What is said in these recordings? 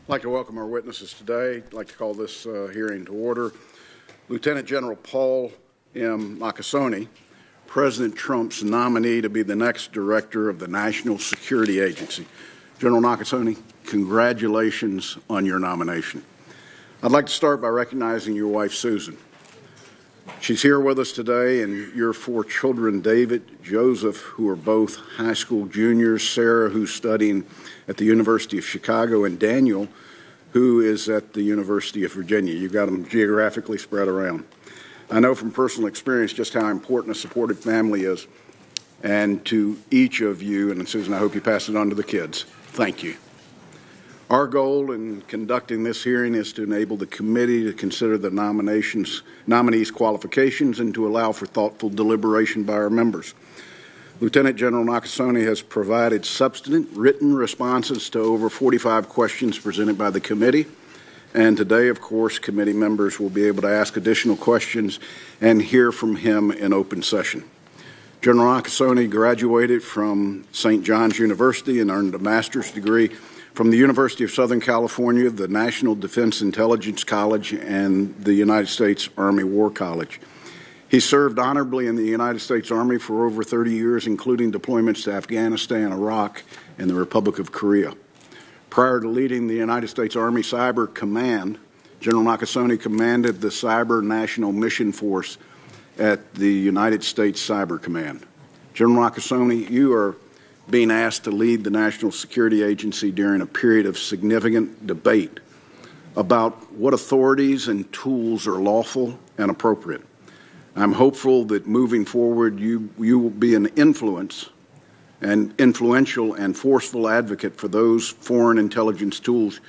I'd like to welcome our witnesses today. I'd like to call this hearing to order. Lieutenant General Paul M. Nakasone, President Trump's nominee to be the next director of the National Security Agency. General Nakasone, congratulations on your nomination. I'd like to start by recognizing your wife, Susan. She's here with us today, and your 4 children, David, Joseph, who are both high school juniors, Sarah, who's studying at the University of Chicago, and Daniel, who is at the University of Virginia. You've got them geographically spread around. I know from personal experience just how important a supportive family is. And to each of you, and Susan, I hope you pass it on to the kids, thank you. Our goal in conducting this hearing is to enable the committee to consider the nominees' qualifications and to allow for thoughtful deliberation by our members. Lieutenant General Nakasone has provided substantive written responses to over 45 questions presented by the committee. And today, of course, committee members will be able to ask additional questions and hear from him in open session. General Nakasone graduated from St. John's University and earned a master's degree from the University of Southern California, the National Defense Intelligence College, and the United States Army War College. He served honorably in the United States Army for over 30 years, including deployments to Afghanistan, Iraq, and the Republic of Korea. Prior to leading the United States Army Cyber Command, General Nakasone commanded the Cyber National Mission Force at the United States Cyber Command. General Nakasone, you are being asked to lead the National Security Agency during a period of significant debate about what authorities and tools are lawful and appropriate. I'm hopeful that moving forward you will be an influential and forceful advocate for those foreign intelligence tools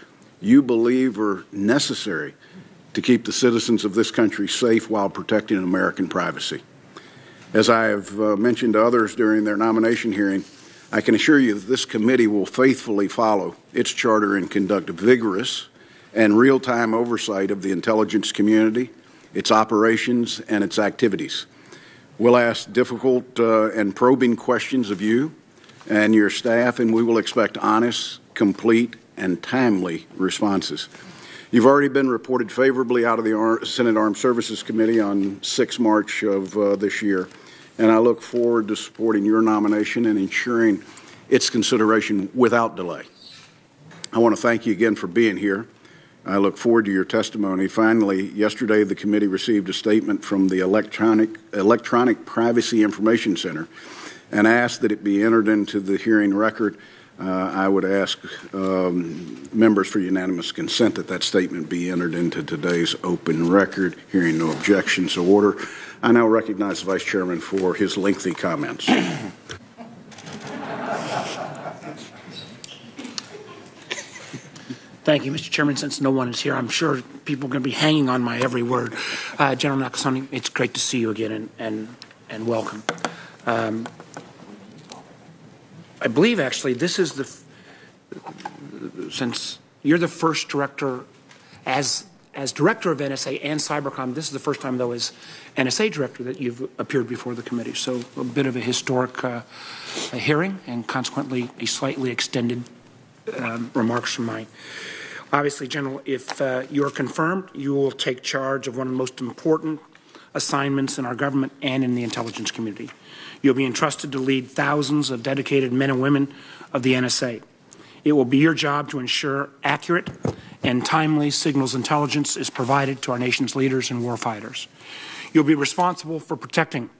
you believe are necessary to keep the citizens of this country safe while protecting American privacy. As I have mentioned to others during their nomination hearing, I can assure you that this committee will faithfully follow its charter and conduct vigorous and real-time oversight of the intelligence community, its operations, and its activities. We'll ask difficult and probing questions of you and your staff, and we will expect honest, complete, and timely responses. You've already been reported favorably out of the Senate Armed Services Committee on 6 March of this year, and I look forward to supporting your nomination and ensuring its consideration without delay. I want to thank you again for being here. I look forward to your testimony. Finally, yesterday the committee received a statement from the Electronic Privacy Information Center and asked that it be entered into the hearing record. I would ask members for unanimous consent that that statement be entered into today's open record. Hearing no objections, so order. I now recognize the Vice Chairman for his lengthy comments. Thank you, Mr. Chairman. Since no one is here, I'm sure people are going to be hanging on my every word. General Nakasone, it's great to see you again and welcome. I believe, actually, this is since you're the first director as director of NSA and Cybercom, this is the first time, though, as NSA director that you've appeared before the committee. So a bit of a historic hearing and consequently a slightly extended remarks from mine. Obviously, General, if you're confirmed, you will take charge of one of the most important assignments in our government and in the intelligence community. You'll be entrusted to lead thousands of dedicated men and women of the NSA. It will be your job to ensure accurate and timely signals intelligence is provided to our nation's leaders and warfighters. You'll be responsible for protecting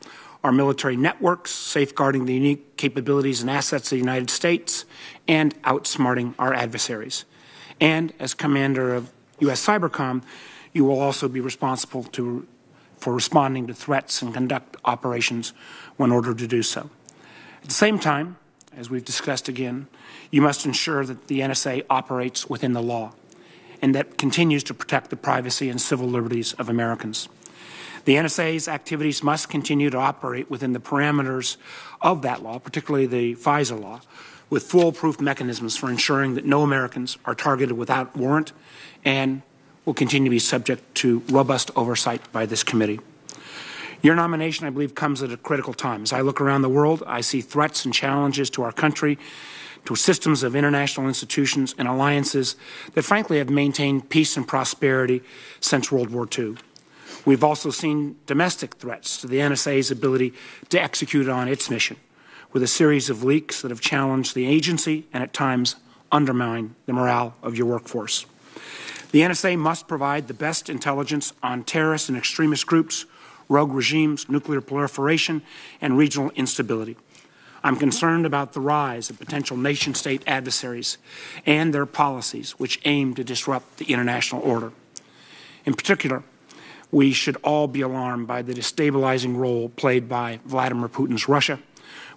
our military networks, safeguarding the unique capabilities and assets of the United States, and outsmarting our adversaries. And as commander of U.S. Cybercom, you will also be responsible for responding to threats and conduct operations when ordered to do so. At the same time, as we've discussed again, you must ensure that the NSA operates within the law and that continues to protect the privacy and civil liberties of Americans. The NSA's activities must continue to operate within the parameters of that law, particularly the FISA law, with foolproof mechanisms for ensuring that no Americans are targeted without warrant and will continue to be subject to robust oversight by this committee. Your nomination, I believe, comes at a critical time. As I look around the world, I see threats and challenges to our country to systems of international institutions and alliances that frankly have maintained peace and prosperity since World War II. We've also seen domestic threats to the NSA's ability to execute on its mission, with a series of leaks that have challenged the agency and at times undermined the morale of your workforce. The NSA must provide the best intelligence on terrorist and extremist groups, rogue regimes, nuclear proliferation, and regional instability. I'm concerned about the rise of potential nation-state adversaries and their policies which aim to disrupt the international order. In particular, we should all be alarmed by the destabilizing role played by Vladimir Putin's Russia,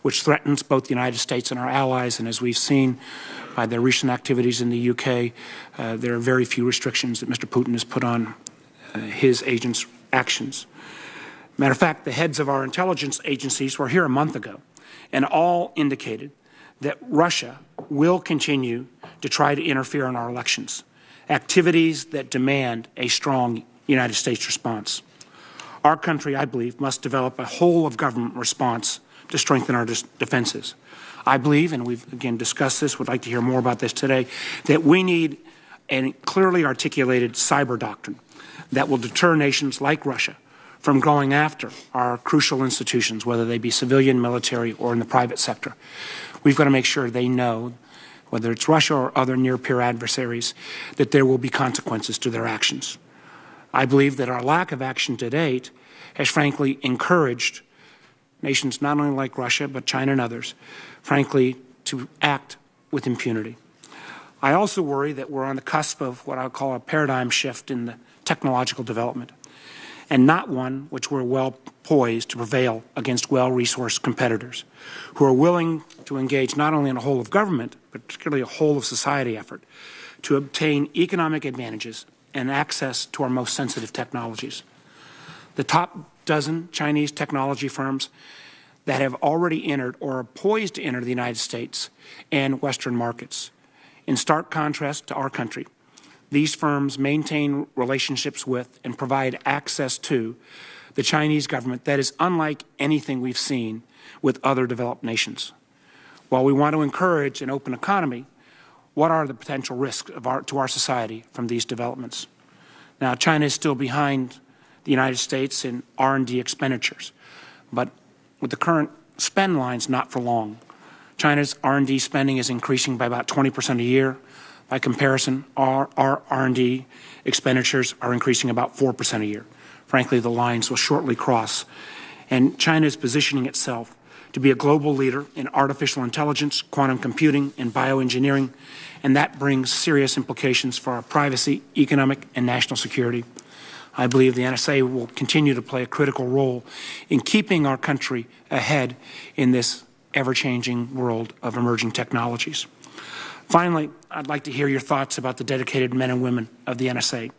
which threatens both the United States and our allies. And as we've seen by their recent activities in the UK, there are very few restrictions that Mr. Putin has put on his agents' actions. Matter of fact, the heads of our intelligence agencies were here a month ago and all indicated that Russia will continue to try to interfere in our elections, activities that demand a strong United States response. Our country, I believe, must develop a whole-of-government response to strengthen our defenses. I believe, and we've again discussed this, would like to hear more about this today, that we need a clearly articulated cyber doctrine that will deter nations like Russia from going after our crucial institutions, whether they be civilian, military, or in the private sector. We've got to make sure they know, whether it's Russia or other near-peer adversaries, that there will be consequences to their actions. I believe that our lack of action to date has frankly encouraged nations not only like Russia, but China and others, frankly, to act with impunity. I also worry that we're on the cusp of what I would call a paradigm shift in the technological development, and not one which we're well poised to prevail against well-resourced competitors who are willing to engage not only in a whole-of-government, but particularly a whole-of-society effort to obtain economic advantages and access to our most sensitive technologies. The top dozen Chinese technology firms that have already entered or are poised to enter the United States and Western markets. In stark contrast to our country, these firms maintain relationships with and provide access to the Chinese government that is unlike anything we've seen with other developed nations. While we want to encourage an open economy, what are the potential risks to our society from these developments? Now, China is still behind the United States in R&D expenditures, but with the current spend lines, not for long. China's R&D spending is increasing by about 20% a year. By comparison, our R&D expenditures are increasing about 4% a year. Frankly, the lines will shortly cross. And China is positioning itself to be a global leader in artificial intelligence, quantum computing, and bioengineering, and that brings serious implications for our privacy, economic, and national security. I believe the NSA will continue to play a critical role in keeping our country ahead in this ever-changing world of emerging technologies. Finally, I'd like to hear your thoughts about the dedicated men and women of the NSA,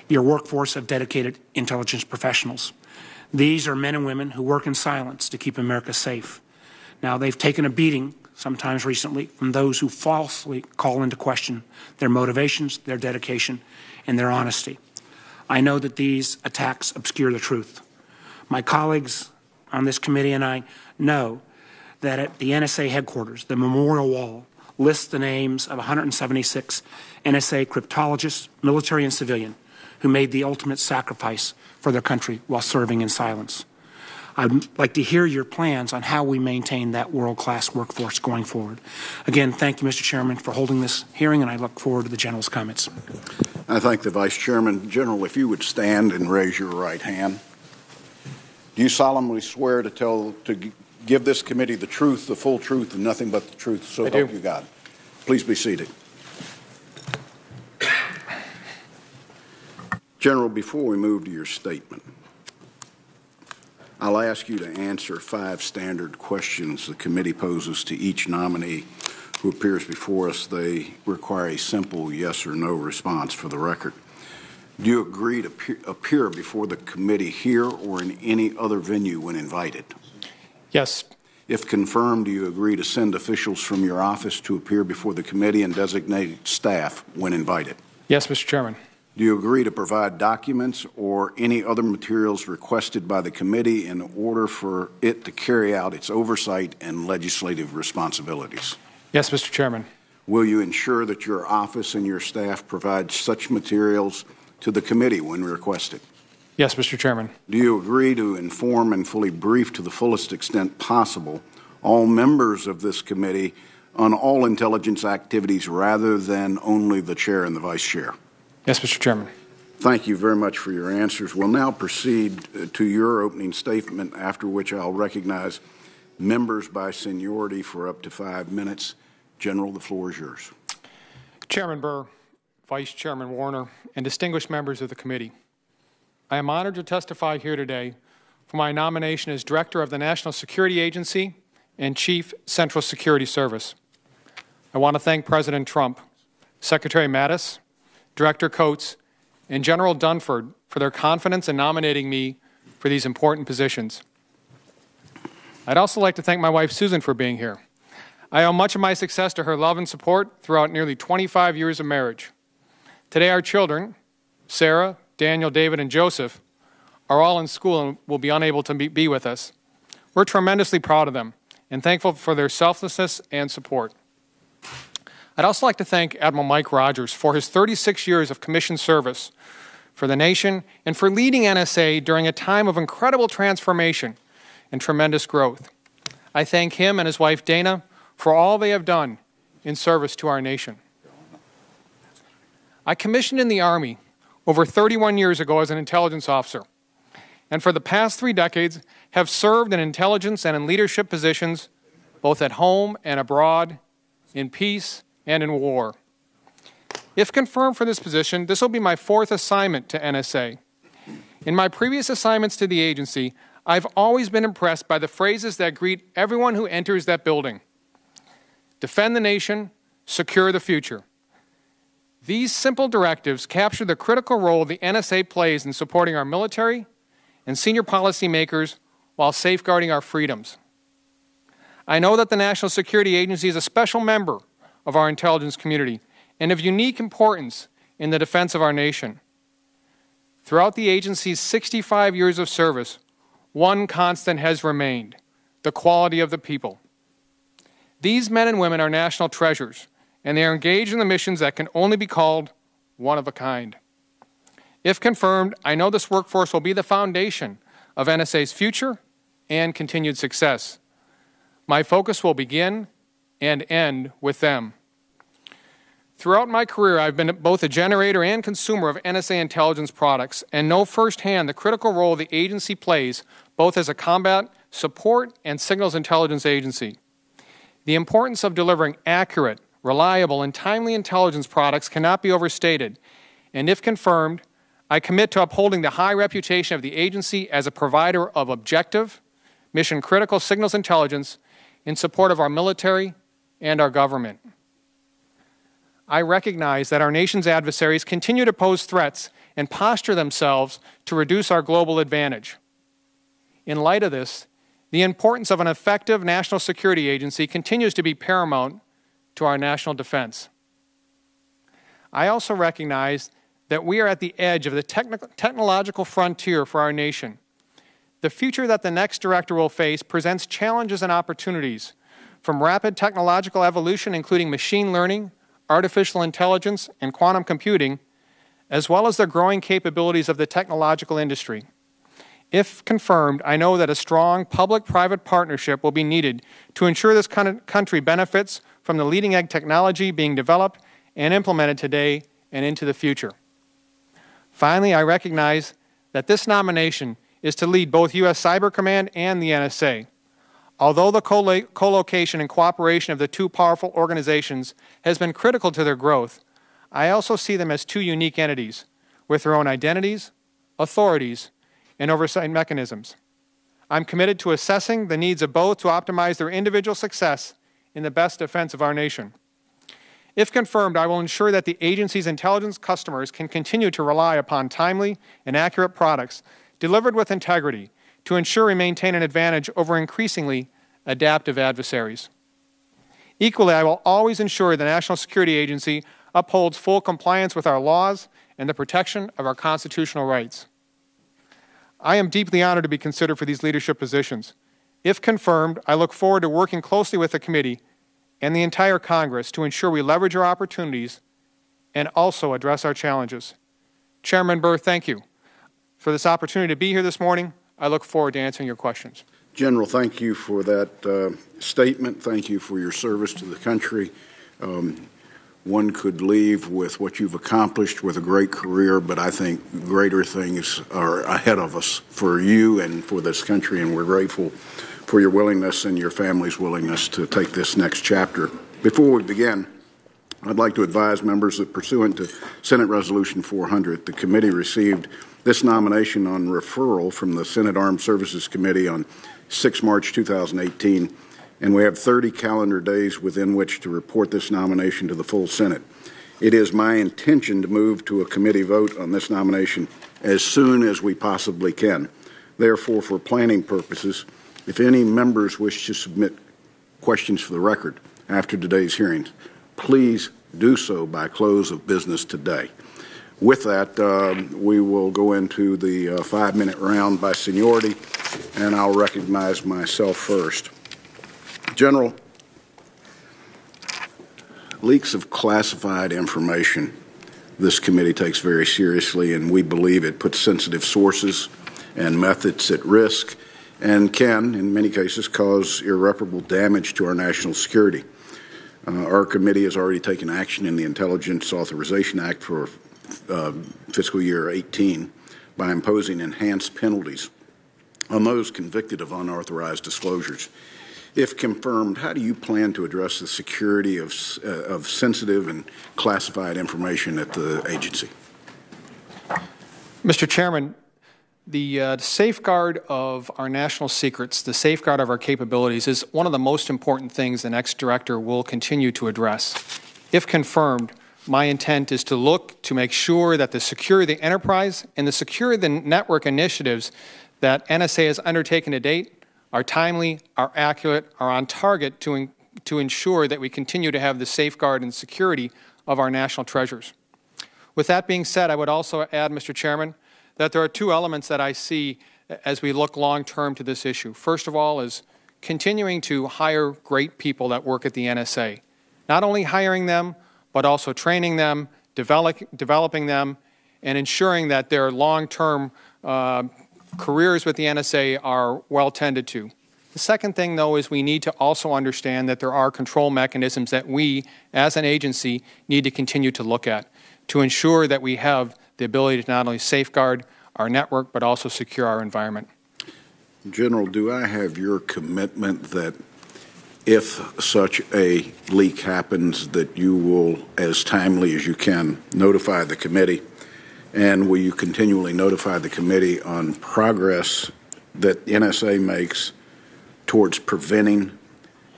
your workforce of dedicated intelligence professionals. These are men and women who work in silence to keep America safe. Now, they've taken a beating, sometimes recently, from those who falsely call into question their motivations, their dedication, and their honesty. I know that these attacks obscure the truth. My colleagues on this committee and I know that at the NSA headquarters, the memorial wall lists the names of 176 NSA cryptologists, military and civilian, who made the ultimate sacrifice for their country while serving in silence. I'd like to hear your plans on how we maintain that world-class workforce going forward. Again, thank you, Mr. Chairman, for holding this hearing, and I look forward to the General's comments. I thank the Vice Chairman. General, if you would stand and raise your right hand. Do you solemnly swear to give this committee the truth, the full truth, and nothing but the truth, so help you God? Please be seated. General, before we move to your statement, I'll ask you to answer 5 standard questions the committee poses to each nominee who appears before us. They require a simple yes or no response for the record. Do you agree to appear before the committee here or in any other venue when invited? Yes. If confirmed, do you agree to send officials from your office to appear before the committee and designated staff when invited? Yes, Mr. Chairman. Do you agree to provide documents or any other materials requested by the committee in order for it to carry out its oversight and legislative responsibilities? Yes, Mr. Chairman. Will you ensure that your office and your staff provide such materials to the committee when requested? Yes, Mr. Chairman. Do you agree to inform and fully brief to the fullest extent possible all members of this committee on all intelligence activities rather than only the chair and the vice chair? Yes, Mr. Chairman. Thank you very much for your answers. We'll now proceed to your opening statement, after which I'll recognize members by seniority for up to 5 minutes. General, the floor is yours. Chairman Burr, Vice Chairman Warner, and distinguished members of the committee, I am honored to testify here today for my nomination as Director of the National Security Agency and Chief Central Security Service. I want to thank President Trump, Secretary Mattis, Director Coates, and General Dunford for their confidence in nominating me for these important positions. I'd also like to thank my wife, Susan, for being here. I owe much of my success to her love and support throughout nearly 25 years of marriage. Today, our children, Sarah, Daniel, David, and Joseph, are all in school and will be unable to be with us. We're tremendously proud of them and thankful for their selflessness and support. I'd also like to thank Admiral Mike Rogers for his 36 years of commissioned service for the nation and for leading NSA during a time of incredible transformation and tremendous growth. I thank him and his wife, Dana, for all they have done in service to our nation. I commissioned in the Army over 31 years ago as an intelligence officer, and for the past 3 decades have served in intelligence and in leadership positions both at home and abroad, in peace and in war. If confirmed for this position, this will be my 4th assignment to NSA. In my previous assignments to the agency, I've always been impressed by the phrases that greet everyone who enters that building. Defend the nation, secure the future. These simple directives capture the critical role the NSA plays in supporting our military and senior policymakers while safeguarding our freedoms. I know that the National Security Agency is a special member of our intelligence community and of unique importance in the defense of our nation. Throughout the agency's 65 years of service, one constant has remained: the quality of the people. These men and women are national treasures, and they are engaged in the missions that can only be called one of a kind. If confirmed, I know this workforce will be the foundation of NSA's future and continued success. My focus will begin and end with them. Throughout my career, I've been both a generator and consumer of NSA intelligence products and know firsthand the critical role the agency plays both as a combat, support, and signals intelligence agency. The importance of delivering accurate, reliable, and timely intelligence products cannot be overstated, and if confirmed, I commit to upholding the high reputation of the agency as a provider of objective, mission-critical signals intelligence in support of our military and our government. I recognize that our nation's adversaries continue to pose threats and posture themselves to reduce our global advantage. In light of this, the importance of an effective national security agency continues to be paramount to our national defense. I also recognize that we are at the edge of the technological frontier for our nation. The future that the next director will face presents challenges and opportunities, from rapid technological evolution, including machine learning, artificial intelligence, and quantum computing, as well as the growing capabilities of the technological industry. If confirmed, I know that a strong public-private partnership will be needed to ensure this country benefits from the leading-edge technology being developed and implemented today and into the future. Finally, I recognize that this nomination is to lead both U.S. Cyber Command and the NSA. Although the co-location and cooperation of the two powerful organizations has been critical to their growth, I also see them as two unique entities with their own identities, authorities, and oversight mechanisms. I'm committed to assessing the needs of both to optimize their individual success in the best defense of our nation. If confirmed, I will ensure that the agency's intelligence customers can continue to rely upon timely and accurate products delivered with integrity to ensure we maintain an advantage over increasingly adaptive adversaries. Equally, I will always ensure the National Security Agency upholds full compliance with our laws and the protection of our constitutional rights. I am deeply honored to be considered for these leadership positions. If confirmed, I look forward to working closely with the committee and the entire Congress to ensure we leverage our opportunities and also address our challenges. Chairman Burr, thank you for this opportunity to be here this morning. I look forward to answering your questions. General, thank you for that statement. Thank you for your service to the country. One could leave with what you've accomplished with a great career, but I think greater things are ahead of us for you and for this country, and we're grateful for your willingness and your family's willingness to take this next chapter. Before we begin, I'd like to advise members that pursuant to Senate Resolution 400, the committee received this nomination on referral from the Senate Armed Services Committee on 6 March 2018, and we have 30 calendar days within which to report this nomination to the full Senate. It is my intention to move to a committee vote on this nomination as soon as we possibly can. Therefore, for planning purposes, if any members wish to submit questions for the record after today's hearings, please do so by close of business today. With that, we will go into the 5-minute round by seniority, and I'll recognize myself first. General, leaks of classified information this committee takes very seriously, and we believe it puts sensitive sources and methods at risk and can, in many cases, cause irreparable damage to our national security. Our committee has already taken action in the Intelligence Authorization Act for fiscal year 18 by imposing enhanced penalties on those convicted of unauthorized disclosures. If confirmed, how do you plan to address the security of sensitive and classified information at the agency? Mr. Chairman, the safeguard of our national secrets, the safeguard of our capabilities, is one of the most important things the next director will continue to address. If confirmed, my intent is to look to make sure that the security of the enterprise and the security of the network initiatives that NSA has undertaken to date are timely, are accurate, are on target to ensure that we continue to have the safeguard and security of our national treasures. With that being said, I would also add, Mr. Chairman, that there are two elements that I see as we look long-term to this issue. First of all is continuing to hire great people that work at the NSA. Not only hiring them, but also training them, developing them, and ensuring that their long-term careers with the NSA are well tended to. The second thing, though, is we need to also understand that there are control mechanisms that we, as an agency, need to continue to look at to ensure that we have the ability to not only safeguard our network, but also secure our environment. General, do I have your commitment that if such a leak happens, that you will, as timely as you can, notify the committee? And will you continually notify the committee on progress that NSA makes towards preventing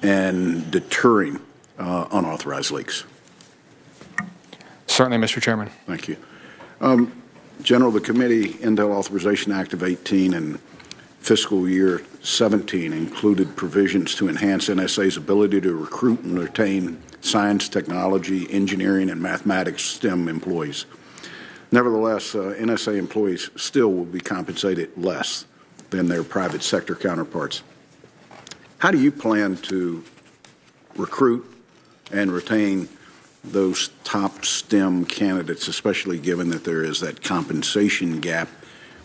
and deterring unauthorized leaks? Certainly, Mr. Chairman. Thank you. General, the Committee Intel Authorization Act of 18 and fiscal year 17 included provisions to enhance NSA's ability to recruit and retain science, technology, engineering, and mathematics STEM employees. Nevertheless, NSA employees still will be compensated less than their private sector counterparts. How do you plan to recruit and retain those top STEM candidates, especially given that there is that compensation gap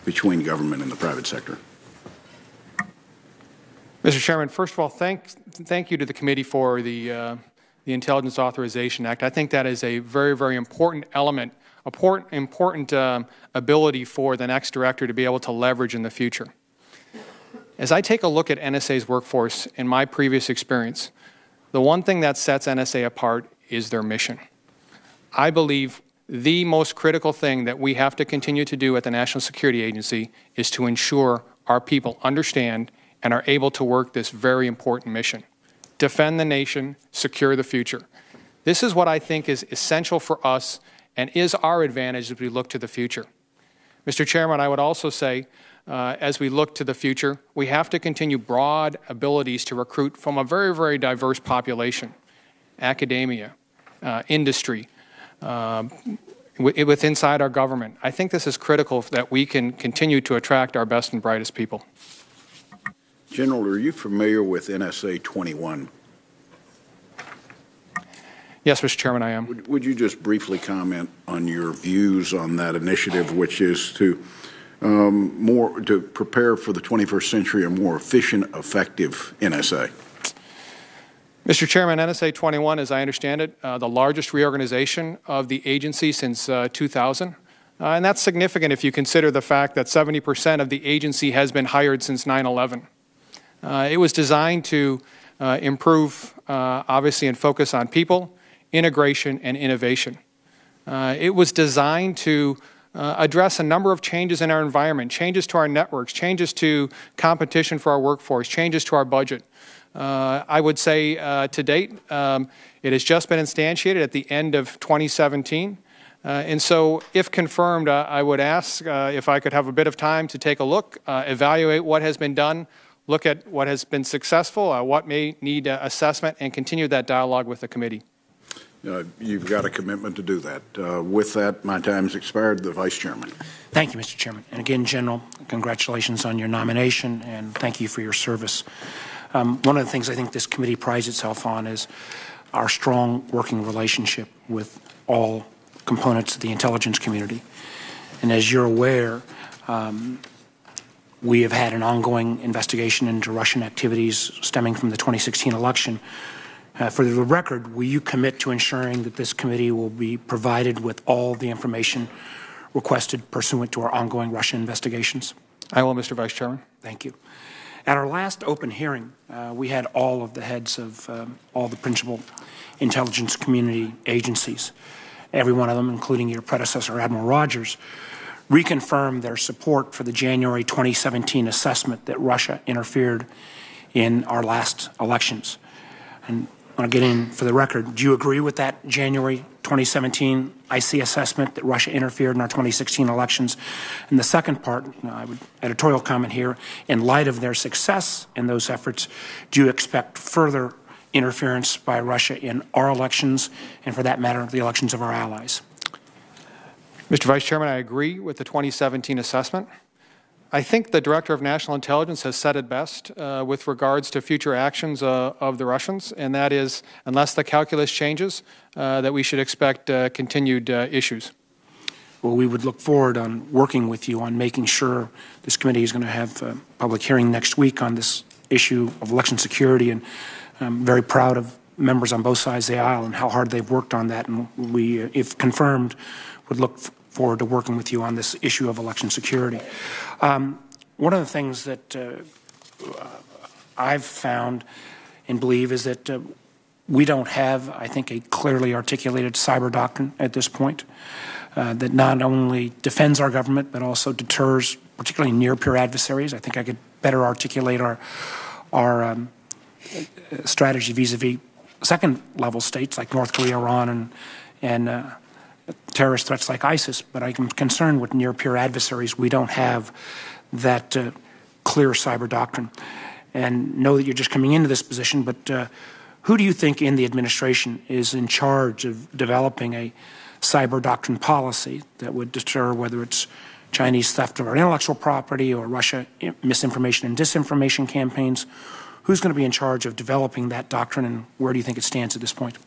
between government and the private sector? Mr. Chairman, first of all, thank you to the committee for the Intelligence Authorization Act. I think that is a very, very important element, important ability for the next director to be able to leverage in the future. As I take a look at NSA's workforce in my previous experience, the one thing that sets NSA apart is their mission. I believe the most critical thing that we have to continue to do at the National Security Agency is to ensure our people understand and are able to work this very important mission. Defend the nation, secure the future. This is what I think is essential for us and is our advantage as we look to the future. Mr. Chairman, I would also say, as we look to the future, we have to continue broad abilities to recruit from a very, very diverse population, academia, industry, inside our government. I think this is critical that we can continue to attract our best and brightest people. General, are you familiar with NSA 21? Yes, Mr. Chairman, I am. Would you just briefly comment on your views on that initiative, which is to to prepare for the 21st century a more efficient, effective NSA? Mr. Chairman, NSA 21, as I understand it, the largest reorganization of the agency since 2000. And that's significant if you consider the fact that 70% of the agency has been hired since 9/11. It was designed to improve, obviously, and focus on people, integration, and innovation. It was designed to address a number of changes in our environment, changes to our networks, changes to competition for our workforce, changes to our budget. I would say to date, it has just been instantiated at the end of 2017. And so, if confirmed, I would ask if I could have a bit of time to take a look, evaluate what has been done, look at what has been successful, what may need assessment, and continue that dialogue with the committee. You've got a commitment to do that. With that, my time has expired. The Vice Chairman. Thank you, Mr. Chairman. And again, General, congratulations on your nomination, and thank you for your service. One of the things I think this committee prides itself on is our strong working relationship with all components of the intelligence community. And as you're aware, we have had an ongoing investigation into Russian activities stemming from the 2016 election. For the record, will you commit to ensuring that this committee will be provided with all the information requested pursuant to our ongoing Russian investigations? I will, Mr. Vice Chairman. Thank you. At our last open hearing, we had all of the heads of all the principal intelligence community agencies, every one of them, including your predecessor, Admiral Rogers, reconfirmed their support for the January 2017 assessment that Russia interfered in our last elections. And I want to get in for the record. Do you agree with that January 2017 IC assessment that Russia interfered in our 2016 elections? And the second part, I would editorial comment here, in light of their success in those efforts, do you expect further interference by Russia in our elections and, for that matter, the elections of our allies? Mr. Vice Chairman, I agree with the 2017 assessment. I think the Director of National Intelligence has said it best with regards to future actions of the Russians, and that is, unless the calculus changes, that we should expect continued issues. Well, we would look forward on working with you on making sure this committee is going to have a public hearing next week on this issue of election security, and I'm very proud of members on both sides of the aisle and how hard they've worked on that, and we, if confirmed, would look forward to working with you on this issue of election security. One of the things that I've found and believe is that we don't have, I think, a clearly articulated cyber doctrine at this point that not only defends our government but also deters particularly near-peer adversaries. I think I could better articulate our strategy vis-a-vis second-level states like North Korea, Iran, and terrorist threats like ISIS, but I'm concerned with near-peer adversaries. We don't have that clear cyber doctrine. And know that you're just coming into this position, but who do you think in the administration is in charge of developing a cyber doctrine policy that would deter whether it's Chinese theft of our intellectual property or Russia misinformation and disinformation campaigns? Who's going to be in charge of developing that doctrine, and where do you think it stands at this point?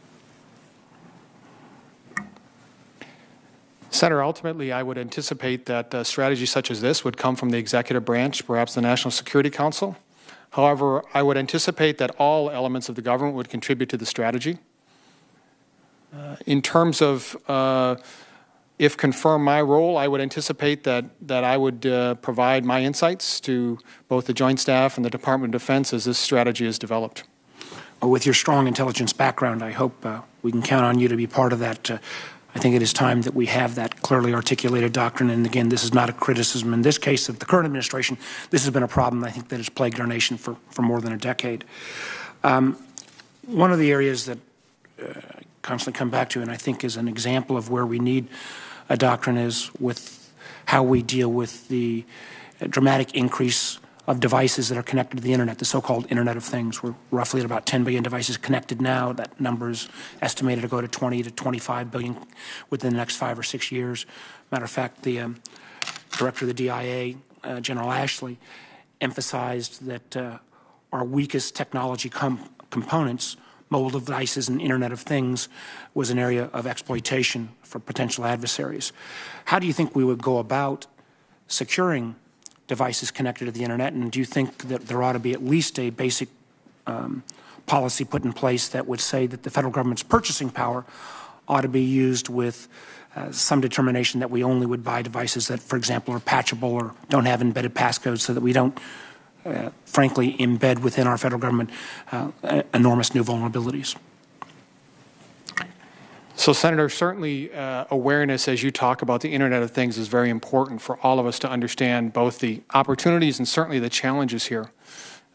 Senator, ultimately, I would anticipate that strategies such as this would come from the executive branch, perhaps the National Security Council. However, I would anticipate that all elements of the government would contribute to the strategy. In terms of, if confirmed my role, I would anticipate that I would provide my insights to both the Joint Staff and the Department of Defense as this strategy is developed. Well, with your strong intelligence background, I hope we can count on you to be part of that. I think it is time that we have that clearly articulated doctrine. And again, this is not a criticism in this case of the current administration. This has been a problem, I think, that has plagued our nation for more than a decade. One of the areas that I constantly come back to, and I think is an example of where we need a doctrine, is with how we deal with the dramatic increase of devices that are connected to the Internet, the so-called Internet of Things. We're roughly at about 10 billion devices connected now. That number is estimated to go to 20 to 25 billion within the next 5 or 6 years. Matter of fact, the director of the DIA, General Ashley, emphasized that our weakest technology components, mobile devices and Internet of Things was an area of exploitation for potential adversaries. How do you think we would go about securing devices connected to the Internet, and do you think that there ought to be at least a basic policy put in place that would say that the federal government's purchasing power ought to be used with some determination that we only would buy devices that, for example, are patchable or don't have embedded passcodes, so that we don't, frankly, embed within our federal government enormous new vulnerabilities? So, Senator, certainly awareness, as you talk about the Internet of Things, is very important for all of us to understand both the opportunities and certainly the challenges here.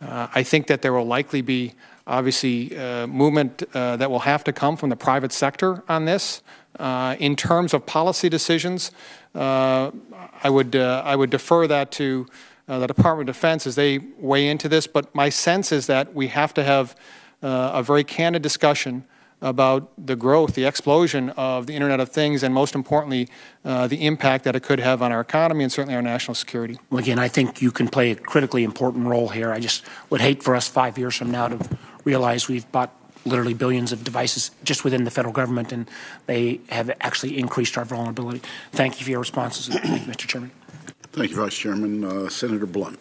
I think that there will likely be, obviously, movement that will have to come from the private sector on this. In terms of policy decisions, I would defer that to the Department of Defense as they weigh into this, but my sense is that we have to have a very candid discussion about the growth, the explosion of the Internet of Things, and most importantly, the impact that it could have on our economy and certainly our national security. Well, again, I think you can play a critically important role here. I just would hate for us 5 years from now to realize we've bought literally billions of devices just within the federal government, and they have actually increased our vulnerability. Thank you for your responses. Thank you, Mr. Chairman. Thank you, Vice Chairman. Senator Blunt.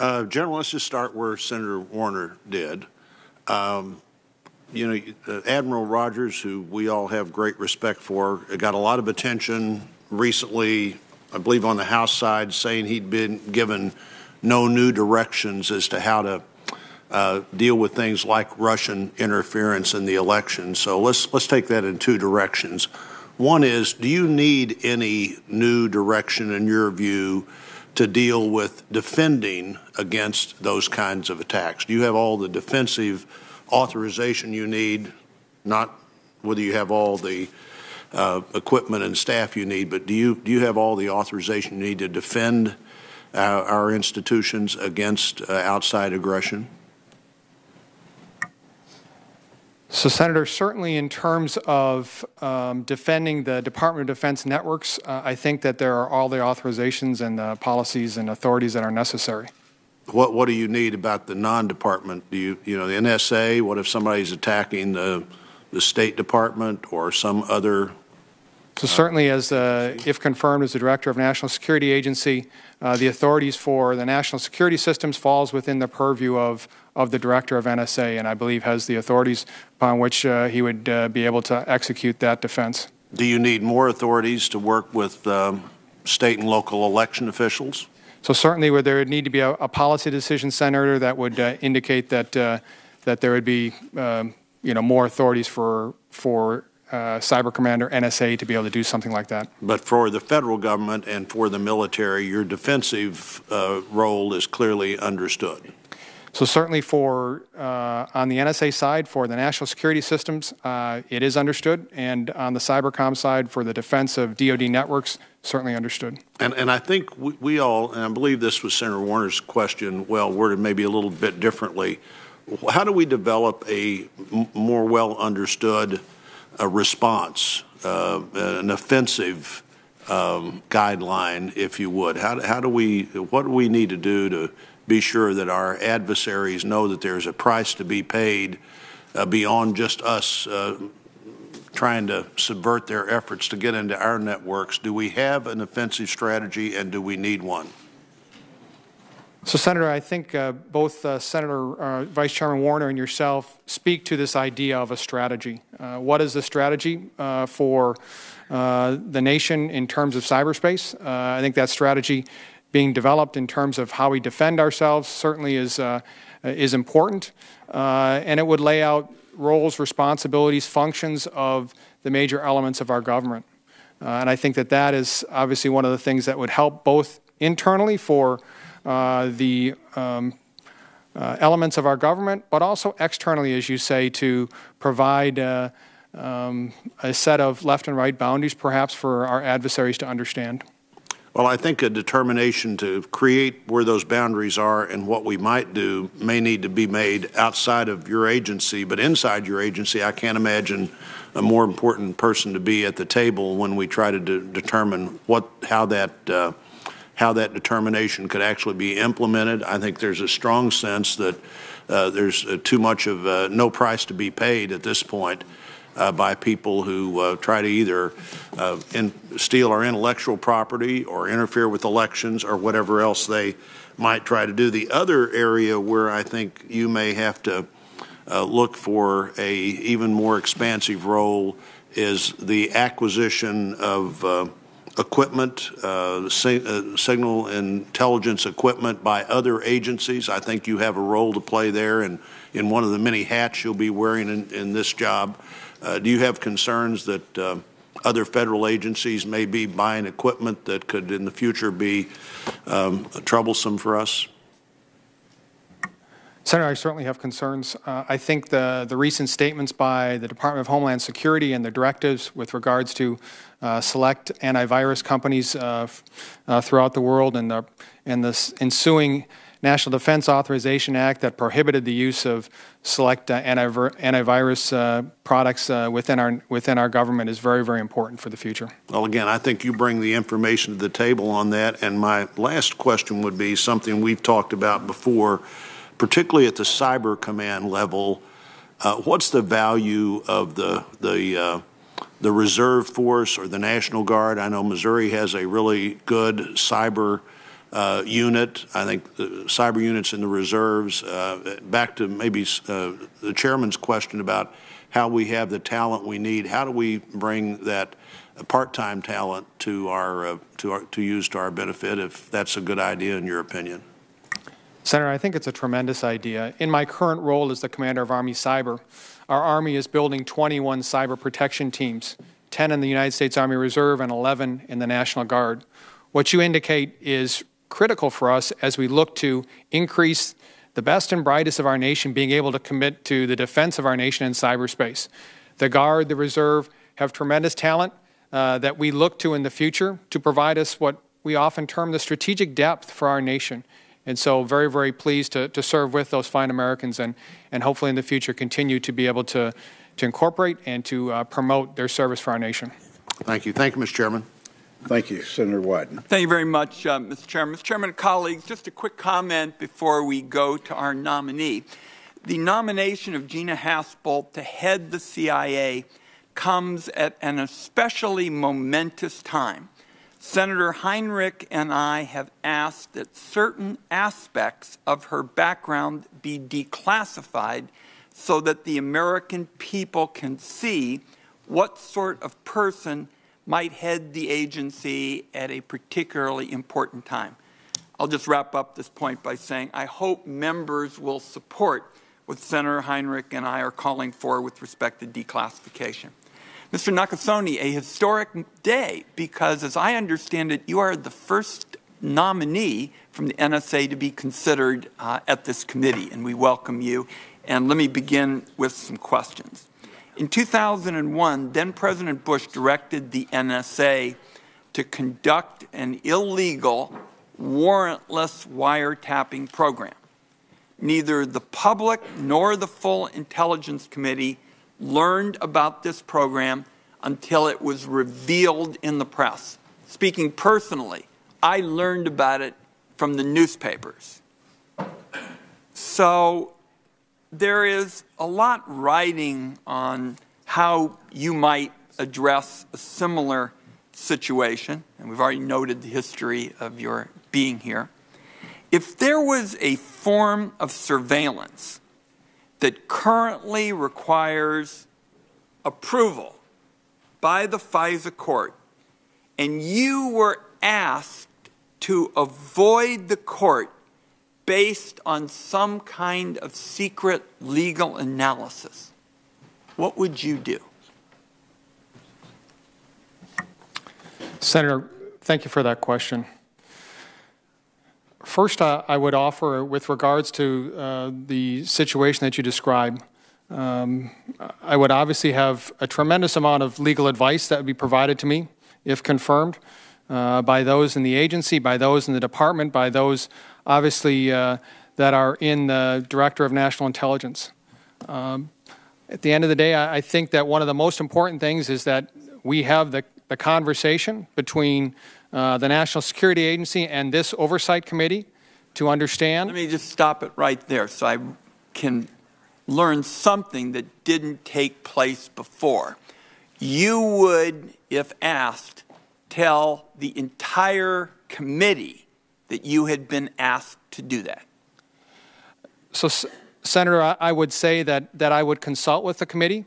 General, let's just start where Senator Warner did. You know, Admiral Rogers, who we all have great respect for, got a lot of attention recently, I believe on the House side, saying he'd been given no new directions as to how to deal with things like Russian interference in the election. So let's take that in two directions. One is, do you need any new direction in your view to deal with defending against those kinds of attacks? Do you have all the defensive authorization you need, not whether you have all the equipment and staff you need, but do you have all the authorization you need to defend our institutions against outside aggression? So, Senator, certainly in terms of defending the Department of Defense networks, I think that there are all the authorizations and the policies and authorities that are necessary. What do you need about the non-department? You know, the NSA? What if somebody's attacking the State Department or some other? So certainly, as if confirmed as the Director of National Security Agency, the authorities for the national security systems falls within the purview of the Director of NSA, and I believe has the authorities upon which he would be able to execute that defense. Do you need more authorities to work with state and local election officials? So certainly, there would need to be a policy decision, Senator, that would indicate that that there would be more authorities for Cyber Commander NSA to be able to do something like that. But for the federal government and for the military, your defensive role is clearly understood. So certainly for on the NSA side, for the national security systems, it is understood, and on the cybercom side, for the defense of DoD networks, certainly understood. And I think we all, and I believe this was Senator Warner's question, well worded maybe a little bit differently. How do we develop a more well understood response, an offensive guideline, if you would? What do we need to do to be sure that our adversaries know that there's a price to be paid beyond just us trying to subvert their efforts to get into our networks? Do we have an offensive strategy, and do we need one? So, Senator, I think both Vice Chairman Warner and yourself speak to this idea of a strategy. What is the strategy for the nation in terms of cyberspace? I think that strategy being developed in terms of how we defend ourselves certainly is important, and it would lay out roles, responsibilities, functions of the major elements of our government. And I think that is obviously one of the things that would help both internally for the elements of our government, but also externally, as you say, to provide a set of left and right boundaries perhaps for our adversaries to understand. Well, I think a determination to create where those boundaries are and what we might do may need to be made outside of your agency, but inside your agency, I can't imagine a more important person to be at the table when we try to determine how that determination could actually be implemented. I think there's a strong sense that there's too much of no price to be paid at this point by people who try to either steal our intellectual property or interfere with elections or whatever else they might try to do. The other area where I think you may have to look for a even more expansive role is the acquisition of equipment, signal intelligence equipment by other agencies. I think you have a role to play there, and in one of the many hats you'll be wearing in this job. Do you have concerns that other federal agencies may be buying equipment that could in the future be troublesome for us? Senator, I certainly have concerns. I think the recent statements by the Department of Homeland Security and the directives with regards to select antivirus companies throughout the world and the ensuing National Defense Authorization Act that prohibited the use of select antivirus products within our government is very, very important for the future. Well, again, I think you bring the information to the table on that. And my last question would be something we've talked about before, particularly at the Cyber Command level. What's the value of the Reserve Force or the National Guard? I know Missouri has a really good cyber unit. I think the cyber units in the reserves. Back to maybe the chairman's question about how we have the talent we need. How do we bring that part-time talent to use to our benefit? If that's a good idea in your opinion. Senator, I think it's a tremendous idea. In my current role as the commander of Army Cyber, our Army is building 21 cyber protection teams, 10 in the United States Army Reserve and 11 in the National Guard. What you indicate is critical for us as we look to increase the best and brightest of our nation being able to commit to the defense of our nation in cyberspace. The Guard, the Reserve have tremendous talent that we look to in the future to provide us what we often term the strategic depth for our nation. And so very, very pleased to serve with those fine Americans and hopefully in the future continue to be able to incorporate and to promote their service for our nation. Thank you. Thank you, Mr. Chairman. Thank you, Senator Wyden. Thank you very much, Mr. Chairman. Mr. Chairman, colleagues, just a quick comment before we go to our nominee. The nomination of Gina Haspel to head the CIA comes at an especially momentous time. Senator Heinrich and I have asked that certain aspects of her background be declassified so that the American people can see what sort of person might head the agency at a particularly important time. I'll just wrap up this point by saying I hope members will support what Senator Heinrich and I are calling for with respect to declassification. Mr. Nakasone, a historic day because, as I understand it, you are the first nominee from the NSA to be considered at this committee, and we welcome you. And let me begin with some questions. In 2001, then President Bush directed the NSA to conduct an illegal, warrantless wiretapping program. Neither the public nor the full Intelligence Committee learned about this program until it was revealed in the press. Speaking personally, I learned about it from the newspapers. So there is a lot riding on how you might address a similar situation, and we've already noted the history of your being here. If there was a form of surveillance that currently requires approval by the FISA court, and you were asked to avoid the court based on some kind of secret legal analysis, what would you do? Senator, thank you for that question. First, I would offer, with regards to the situation that you described, I would obviously have a tremendous amount of legal advice that would be provided to me, if confirmed, by those in the agency, by those in the department, by those, obviously, that are in the Director of National Intelligence. At the end of the day, I think that one of the most important things is that we have the conversation between the National Security Agency and this Oversight Committee to understand. Let me just stop it right there so I can learn something that didn't take place before, you would, if asked, tell the entire committee that you had been asked to do that? So, Senator, I would say that I would consult with the committee.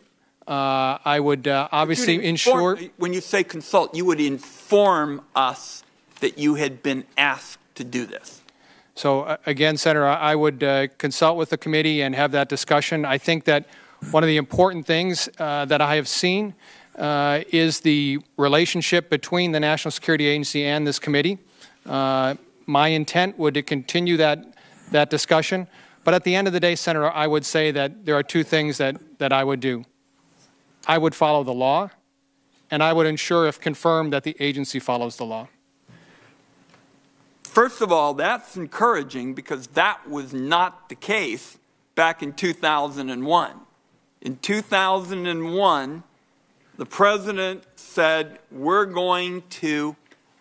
I would obviously ensure. When you say consult, you would inform us that you had been asked to do this. So, again, Senator, I would consult with the committee and have that discussion. I think that one of the important things that I have seen is the relationship between the National Security Agency and this committee. My intent would to continue that discussion. But at the end of the day, Senator, I would say that there are two things that I would do. I would follow the law, and I would ensure, if confirmed, that the agency follows the law. First of all, that's encouraging because that was not the case back in 2001. In 2001, the president said, we're going to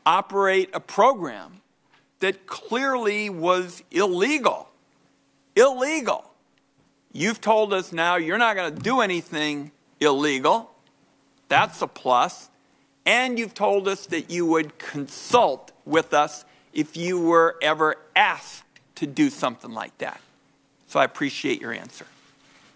operate a program that clearly was illegal. Illegal. You've told us now you're not going to do anything illegal. That's a plus. And you've told us that you would consult with us if you were ever asked to do something like that. So I appreciate your answer.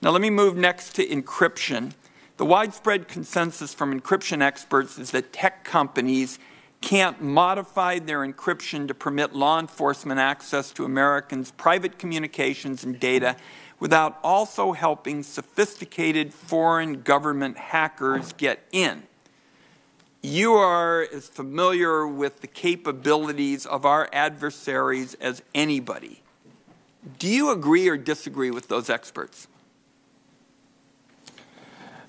Now let me move next to encryption. The widespread consensus from encryption experts is that tech companies can't modify their encryption to permit law enforcement access to Americans' private communications and data without also helping sophisticated foreign government hackers get in. You are as familiar with the capabilities of our adversaries as anybody. Do you agree or disagree with those experts?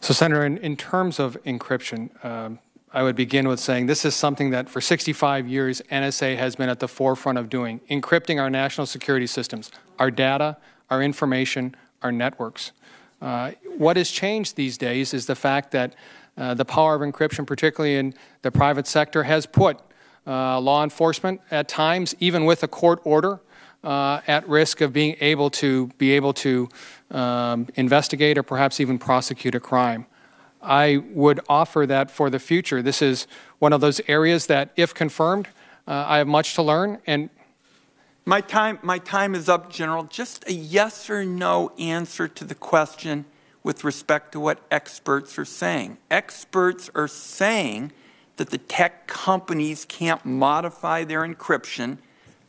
So, Senator, in terms of encryption, I would begin with saying this is something that for 65 years NSA has been at the forefront of doing, encrypting our national security systems, our data, our information, our networks. What has changed these days is the fact that the power of encryption, particularly in the private sector, has put law enforcement at times, even with a court order, at risk of being able to investigate or perhaps even prosecute a crime. I would offer that for the future. This is one of those areas that, if confirmed, I have much to learn. And my time is up, General. Just a yes or no answer to the question with respect to what experts are saying. Experts are saying that the tech companies can't modify their encryption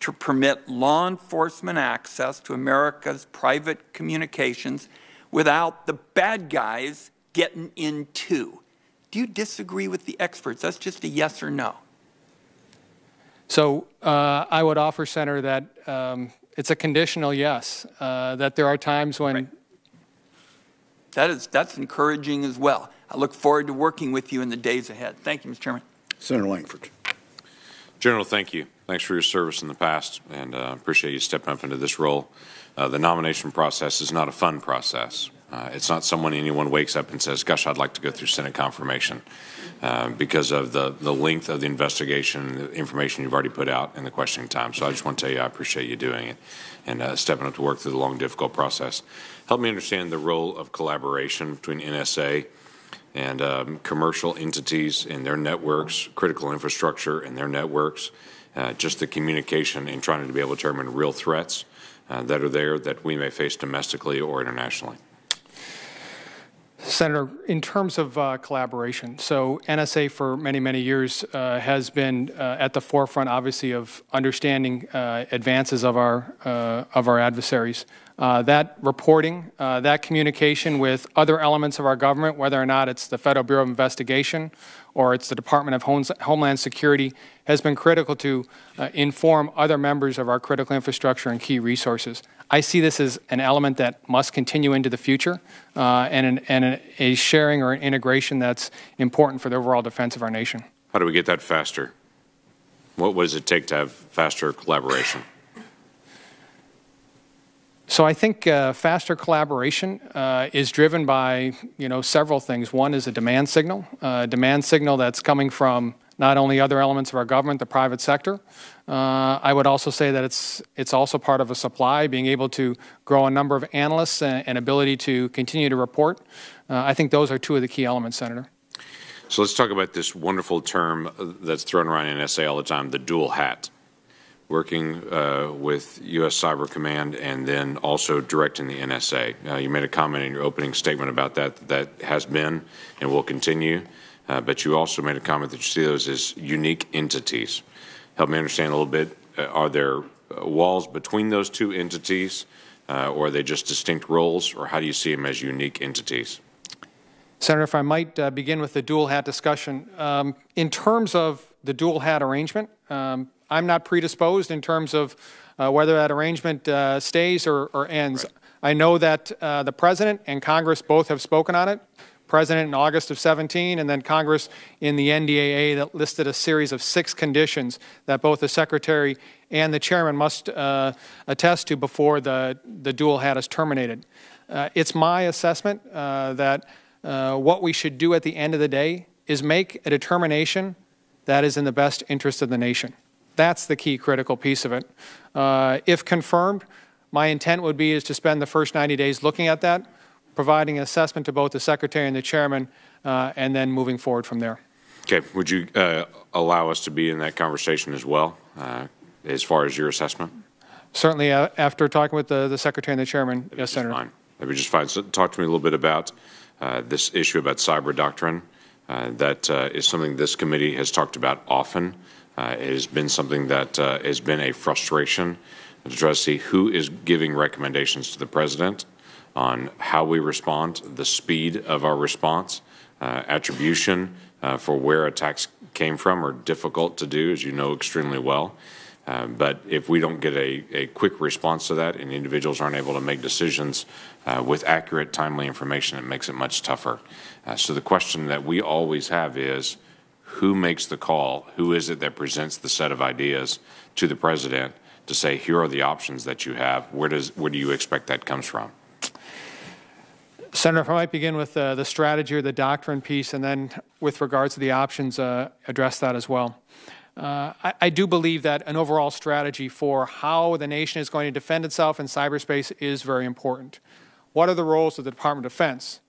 to permit law enforcement access to America's private communications without the bad guys getting in too. Do you disagree with the experts? That's just a yes or no. So I would offer, Senator, that it's a conditional yes, that there are times when... Right. That's encouraging as well. I look forward to working with you in the days ahead. Thank you, Mr. Chairman. Senator Langford. General, thank you. Thanks for your service in the past, and appreciate you stepping up into this role. The nomination process is not a fun process. It's not anyone wakes up and says, gosh, I'd like to go through Senate confirmation because of the length of the investigation, the information you've already put out, and the questioning time. So I just want to tell you I appreciate you doing it and stepping up to work through the long, difficult process. Help me understand the role of collaboration between NSA and commercial entities and their networks, critical infrastructure and their networks, just the communication and trying to be able to determine real threats that are there that we may face domestically or internationally. Senator, in terms of collaboration, so NSA for many, many years has been at the forefront, obviously, of understanding advances of our adversaries. That reporting, that communication with other elements of our government, whether or not it's the Federal Bureau of Investigation or it's the Department of Homeland Security, has been critical to inform other members of our critical infrastructure and key resources. I see this as an element that must continue into the future and a sharing or an integration that's important for the overall defense of our nation. How do we get that faster? What does it take to have faster collaboration? So I think faster collaboration is driven by several things. One is a demand signal that's coming from not only other elements of our government, the private sector. I would also say that it's also part of a supply, being able to grow a number of analysts and ability to continue to report. I think those are two of the key elements, Senator. So let's talk about this wonderful term that's thrown around in NSA all the time, the dual hat. Working with U.S. Cyber Command and then also directing the NSA. You made a comment in your opening statement about that has been and will continue, but you also made a comment that you see those as unique entities. Help me understand a little bit. Are there walls between those two entities, or are they just distinct roles, or how do you see them as unique entities? Senator, if I might begin with the dual hat discussion. In terms of the dual hat arrangement, I'm not predisposed in terms of whether that arrangement stays or ends. Right. I know that the President and Congress both have spoken on it. President in August of 17, and then Congress in the NDAA that listed a series of 6 conditions that both the Secretary and the Chairman must attest to before the dual hat is terminated. It's my assessment that what we should do at the end of the day is make a determination that is in the best interest of the nation. That's the key critical piece of it. If confirmed, my intent would be is to spend the first 90 days looking at that, providing an assessment to both the Secretary and the Chairman, and then moving forward from there. Okay. Would you allow us to be in that conversation as well, as far as your assessment? Certainly, after talking with the Secretary and the Chairman, yes, Senator. Fine. That'd be just fine. So talk to me a little bit about this issue about cyber doctrine. That is something this committee has talked about often. It has been something that has been a frustration to try to see who is giving recommendations to the President on how we respond, the speed of our response, attribution for where attacks came from are difficult to do, as you know extremely well. But if we don't get a quick response to that and individuals aren't able to make decisions with accurate, timely information, it makes it much tougher. So the question that we always have is, who makes the call? Who is it that presents the set of ideas to the President to say, here are the options that you have? Where do you expect that comes from? Senator, if I might begin with the strategy or the doctrine piece, and then with regards to the options, address that as well. I do believe that an overall strategy for how the nation is going to defend itself in cyberspace is very important. What are the roles of the Department of Defense,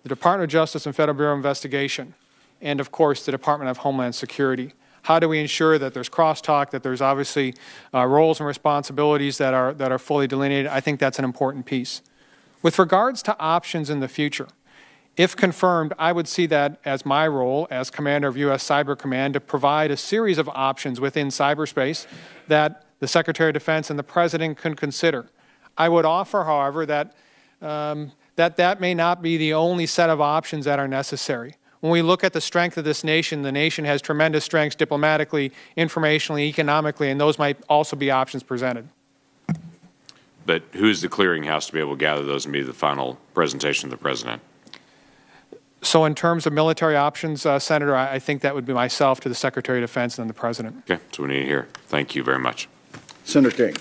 the Department of Justice and Federal Bureau of Investigation, and of course the Department of Homeland Security? How do we ensure that there's crosstalk, that there's obviously roles and responsibilities that are fully delineated? I think that's an important piece. With regards to options in the future, if confirmed, I would see that as my role as Commander of U.S. Cyber Command to provide a series of options within cyberspace that the Secretary of Defense and the President can consider. I would offer, however, that that may not be the only set of options that are necessary. When we look at the strength of this nation, the nation has tremendous strengths diplomatically, informationally, economically, and those might also be options presented. But who is the clearinghouse to be able to gather those and be the final presentation of the President? So in terms of military options, Senator, I think that would be myself to the Secretary of Defense and then the President. Okay, that's what we need to hear. Thank you very much. Senator King.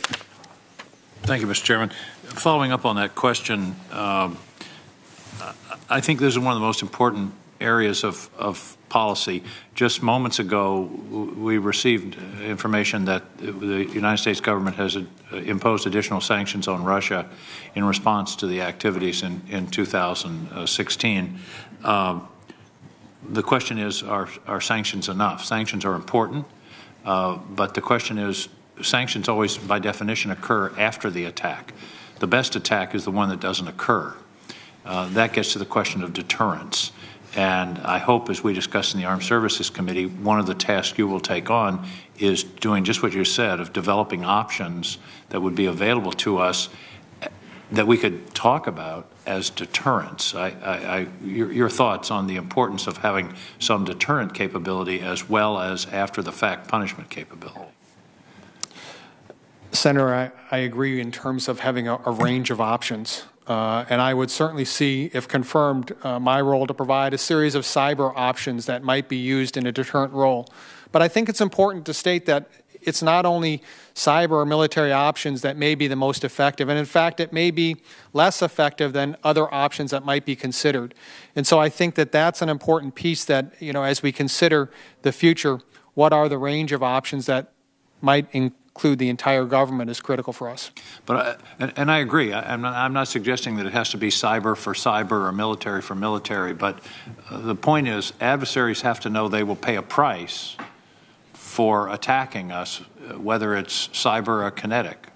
Thank you, Mr. Chairman. Following up on that question, I think this is one of the most important areas of policy. Just moments ago, we received information that the United States government has imposed additional sanctions on Russia in response to the activities in 2016. The question is, are sanctions enough? Sanctions are important, but the question is, sanctions always, by definition, occur after the attack. The best attack is the one that doesn't occur. That gets to the question of deterrence. And I hope, as we discussed in the Armed Services Committee, one of the tasks you will take on is doing just what you said, of developing options that would be available to us that we could talk about as deterrence. Your thoughts on the importance of having some deterrent capability as well as after-the-fact punishment capability? Senator, I agree in terms of having a range of options. And I would certainly see, if confirmed, my role to provide a series of cyber options that might be used in a deterrent role. But I think it's important to state that it's not only cyber or military options that may be the most effective, and in fact, it may be less effective than other options that might be considered. And so I think that that's an important piece that, as we consider the future, what are the range of options that might include the entire government is critical for us. But and I agree. I'm not suggesting that it has to be cyber for cyber or military for military. But the point is, adversaries have to know they will pay a price for attacking us, whether it's cyber or kinetic.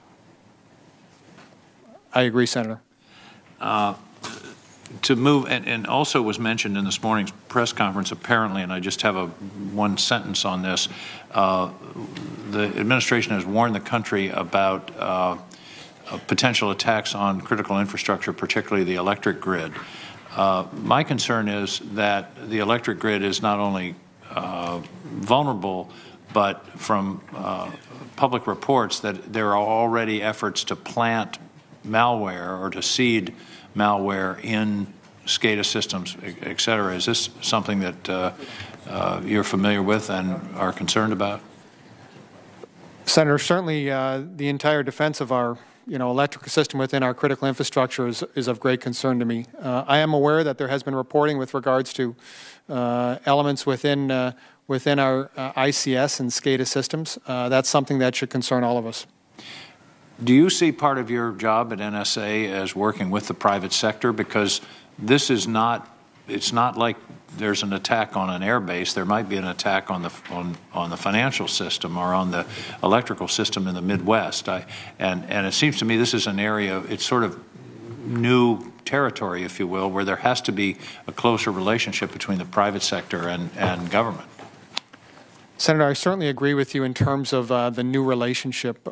I agree, Senator. To move, and also was mentioned in this morning's press conference, apparently, and I just have one sentence on this. The administration has warned the country about potential attacks on critical infrastructure, particularly the electric grid. My concern is that the electric grid is not only vulnerable, but from public reports that there are already efforts to plant malware or to seed malware in SCADA systems, et cetera. Is this something that you're familiar with and are concerned about? Senator, certainly the entire defense of our electrical system within our critical infrastructure is of great concern to me. I am aware that there has been reporting with regards to elements within our ICS and SCADA systems. That's something that should concern all of us. Do you see part of your job at NSA as working with the private sector? Because this is not, it's not like there's an attack on an air base. There might be an attack on the financial system or on the electrical system in the Midwest. And it seems to me this is an area, it's sort of new territory, if you will, where there has to be a closer relationship between the private sector and government. Senator, I certainly agree with you in terms of the new relationship.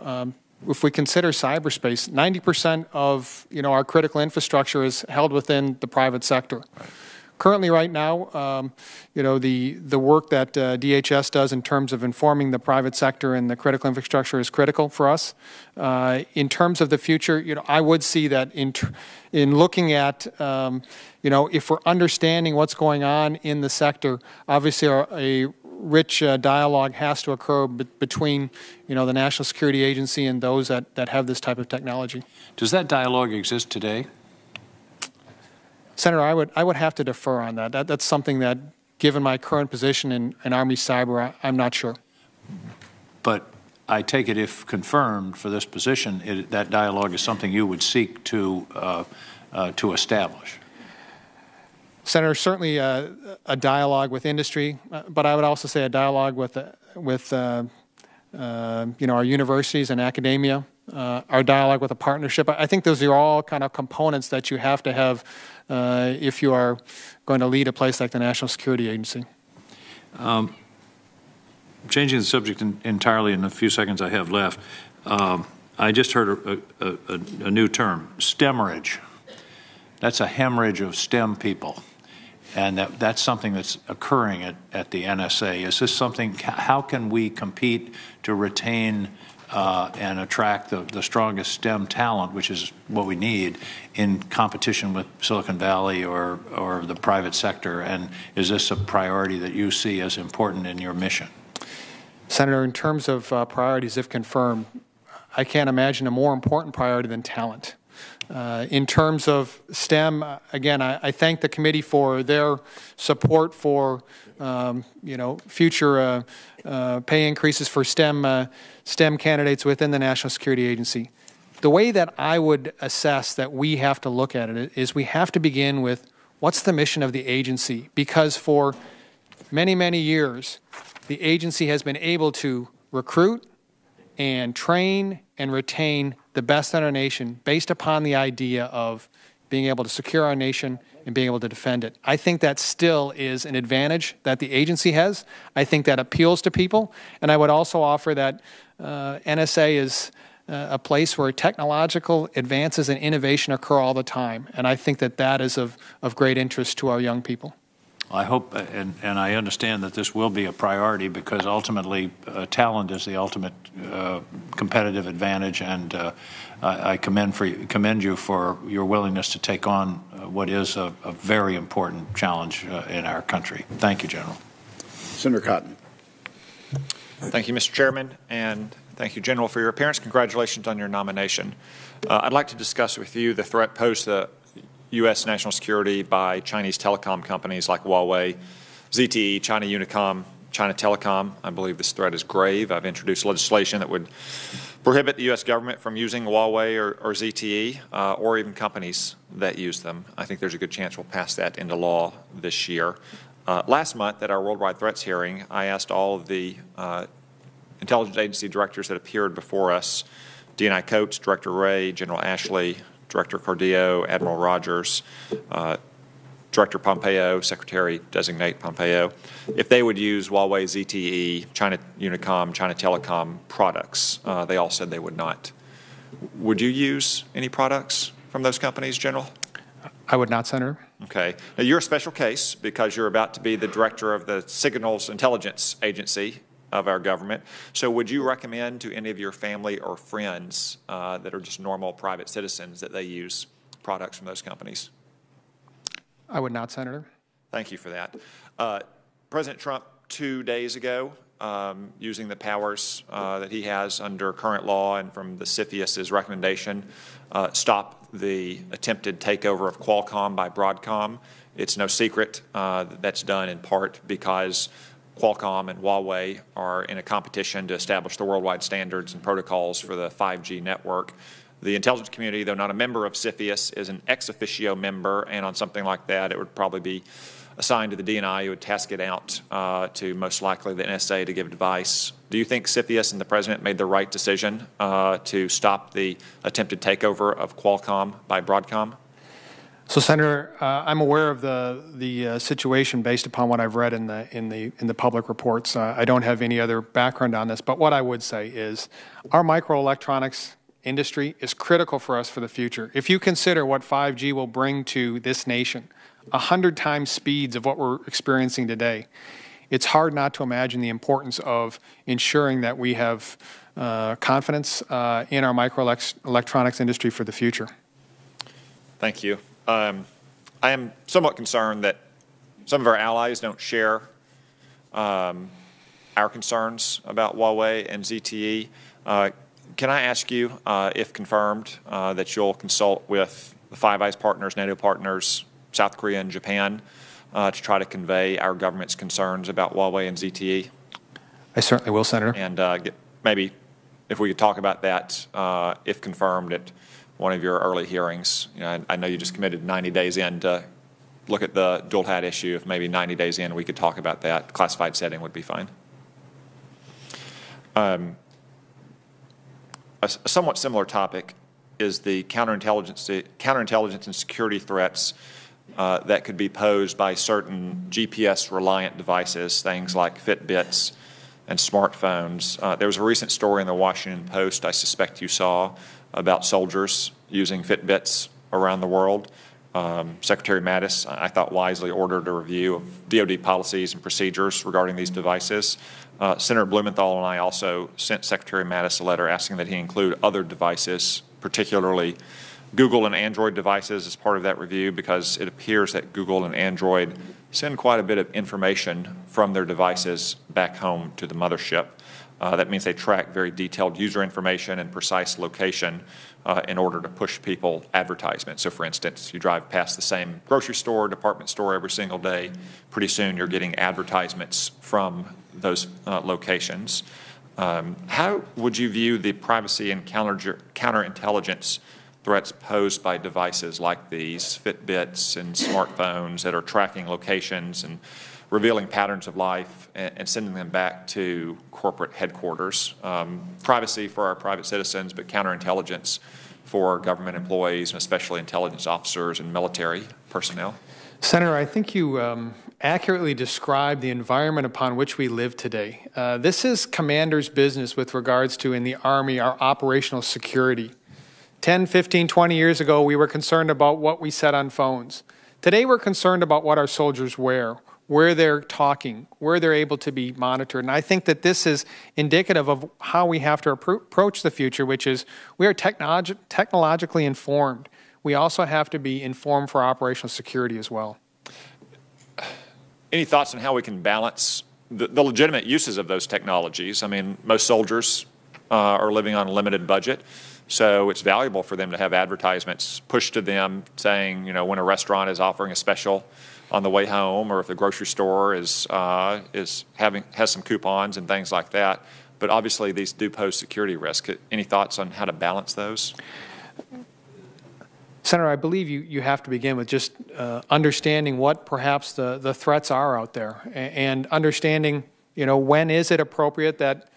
If we consider cyberspace, 90% of our critical infrastructure is held within the private sector. Right. Currently, right now, the work that DHS does in terms of informing the private sector and the critical infrastructure is critical for us. In terms of the future, I would see that in looking at, if we're understanding what's going on in the sector, obviously a rich dialogue has to occur between, the National Security Agency and those that have this type of technology. Does that dialogue exist today? Senator, I would have to defer on that. That's something that, given my current position in Army Cyber, I'm not sure. But I take it, if confirmed for this position, that dialogue is something you would seek to establish. Senator, certainly a dialogue with industry, but I would also say a dialogue with our universities and academia, our dialogue with a partnership. I think those are all kind of components that you have to have if you are going to lead a place like the National Security Agency. Changing the subject entirely in the few seconds I have left, I just heard a new term, STEMmerage. That's a hemorrhage of STEM people. And that's something that's occurring at the NSA. Is this something, how can we compete to retain and attract the strongest STEM talent, which is what we need, in competition with Silicon Valley or the private sector? And is this a priority that you see as important in your mission? Senator, in terms of priorities, if confirmed, I can't imagine a more important priority than talent. In terms of STEM, again, I thank the committee for their support for, future pay increases for STEM candidates within the National Security Agency. The way that I would assess that we have to look at it is we have to begin with what's the mission of the agency, because for many, many years, the agency has been able to recruit and train and retain the best in our nation based upon the idea of being able to secure our nation and being able to defend it. I think that still is an advantage that the agency has. I think that appeals to people. And I would also offer that NSA is a place where technological advances and innovation occur all the time. And I think that is of great interest to our young people. I hope and I understand that this will be a priority, because ultimately talent is the ultimate competitive advantage, and I commend you for your willingness to take on what is a very important challenge in our country. Thank you, General. Senator Cotton. Thank you, Mr. Chairman, and thank you, General, for your appearance. Congratulations on your nomination. I'd like to discuss with you the threat posed to U.S. national security by Chinese telecom companies like Huawei, ZTE, China Unicom, China Telecom. I believe this threat is grave. I've introduced legislation that would prohibit the U.S. government from using Huawei or ZTE or even companies that use them. I think there's a good chance we'll pass that into law this year. Last month at our Worldwide Threats hearing, I asked all of the intelligence agency directors that appeared before us, DNI Coates, Director Wray, General Ashley, Director Cordillo, Admiral Rogers, Director Pompeo, Secretary-designate Pompeo, if they would use Huawei, ZTE, China Unicom, China Telecom products. They all said they would not. Would you use any products from those companies, General? I would not, Senator. Okay. Now, you're a special case because you're about to be the director of the Signals Intelligence Agency of our government. So would you recommend to any of your family or friends that are just normal private citizens that they use products from those companies? I would not, Senator. Thank you for that. President Trump 2 days ago, using the powers that he has under current law and from the CFIUS's recommendation, stopped the attempted takeover of Qualcomm by Broadcom. It's no secret that's done in part because Qualcomm and Huawei are in a competition to establish the worldwide standards and protocols for the 5G network. The intelligence community, though not a member of CFIUS, is an ex officio member, and on something like that, it would probably be assigned to the DNI, who would task it out to most likely the NSA to give advice. Do you think CFIUS and the President made the right decision to stop the attempted takeover of Qualcomm by Broadcom? So, Senator, I'm aware of the situation based upon what I've read in the public reports. I don't have any other background on this, but what I would say is our microelectronics industry is critical for us for the future. If you consider what 5G will bring to this nation, 100 times speeds of what we're experiencing today, it's hard not to imagine the importance of ensuring that we have confidence in our microelectronics industry for the future. Thank you. I am somewhat concerned that some of our allies don't share our concerns about Huawei and ZTE. Can I ask you, if confirmed, that you'll consult with the Five Eyes partners, NATO partners, South Korea and Japan, to try to convey our government's concerns about Huawei and ZTE? I certainly will, Senator. And maybe if we could talk about that, if confirmed, at one of your early hearings. You know, I know you just committed 90 days in to look at the dual hat issue. If maybe 90 days in we could talk about that, classified setting would be fine. A somewhat similar topic is the counterintelligence and security threats that could be posed by certain GPS-reliant devices, things like Fitbits and smartphones. There was a recent story in the Washington Post, I suspect you saw, about soldiers using Fitbits around the world. Secretary Mattis, I thought, wisely ordered a review of DoD policies and procedures regarding these devices. Senator Blumenthal and I also sent Secretary Mattis a letter asking that he include other devices, particularly Google and Android devices, as part of that review, because it appears that Google and Android send quite a bit of information from their devices back home to the mothership. That means they track very detailed user information and precise location in order to push people advertisements. So, for instance, you drive past the same grocery store, department store every single day. Pretty soon you're getting advertisements from those locations. How would you view the privacy and counterintelligence threats posed by devices like these, Fitbits and smartphones that are tracking locations and revealing patterns of life and sending them back to corporate headquarters? Privacy for our private citizens, but counterintelligence for government employees, and especially intelligence officers and military personnel. Senator, I think you accurately described the environment upon which we live today. This is commander's business with regards to, in the Army, our operational security. 10, 15, 20 years ago, we were concerned about what we said on phones. Today, we're concerned about what our soldiers wear, where they're talking, where they're able to be monitored. And I think that this is indicative of how we have to approach the future, which is we are technologically informed. We also have to be informed for operational security as well. Any thoughts on how we can balance the legitimate uses of those technologies. I mean, most soldiers are living on a limited budget, so it's valuable for them to have advertisements pushed to them saying, when a restaurant is offering a special on the way home, or if the grocery store has some coupons and things like that. But obviously, these do pose security risk. Any thoughts on how to balance those? Senator, I believe you have to begin with just understanding what perhaps the threats are out there, and understanding, when is it appropriate that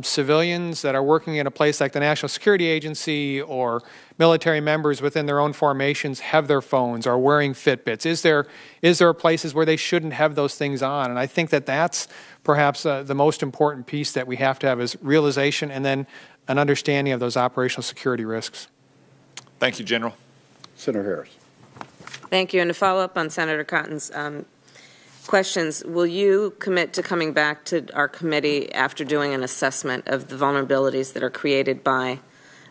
civilians that are working in a place like the National Security Agency or military members within their own formations have their phones or wearing Fitbits? Is there places where they shouldn't have those things on? And I think that's perhaps the most important piece that we have to have is realization and then an understanding of those operational security risks. Thank you, General. Senator Harris. Thank you. And to follow up on Senator Cotton's questions, will you commit to coming back to our committee after doing an assessment of the vulnerabilities that are created by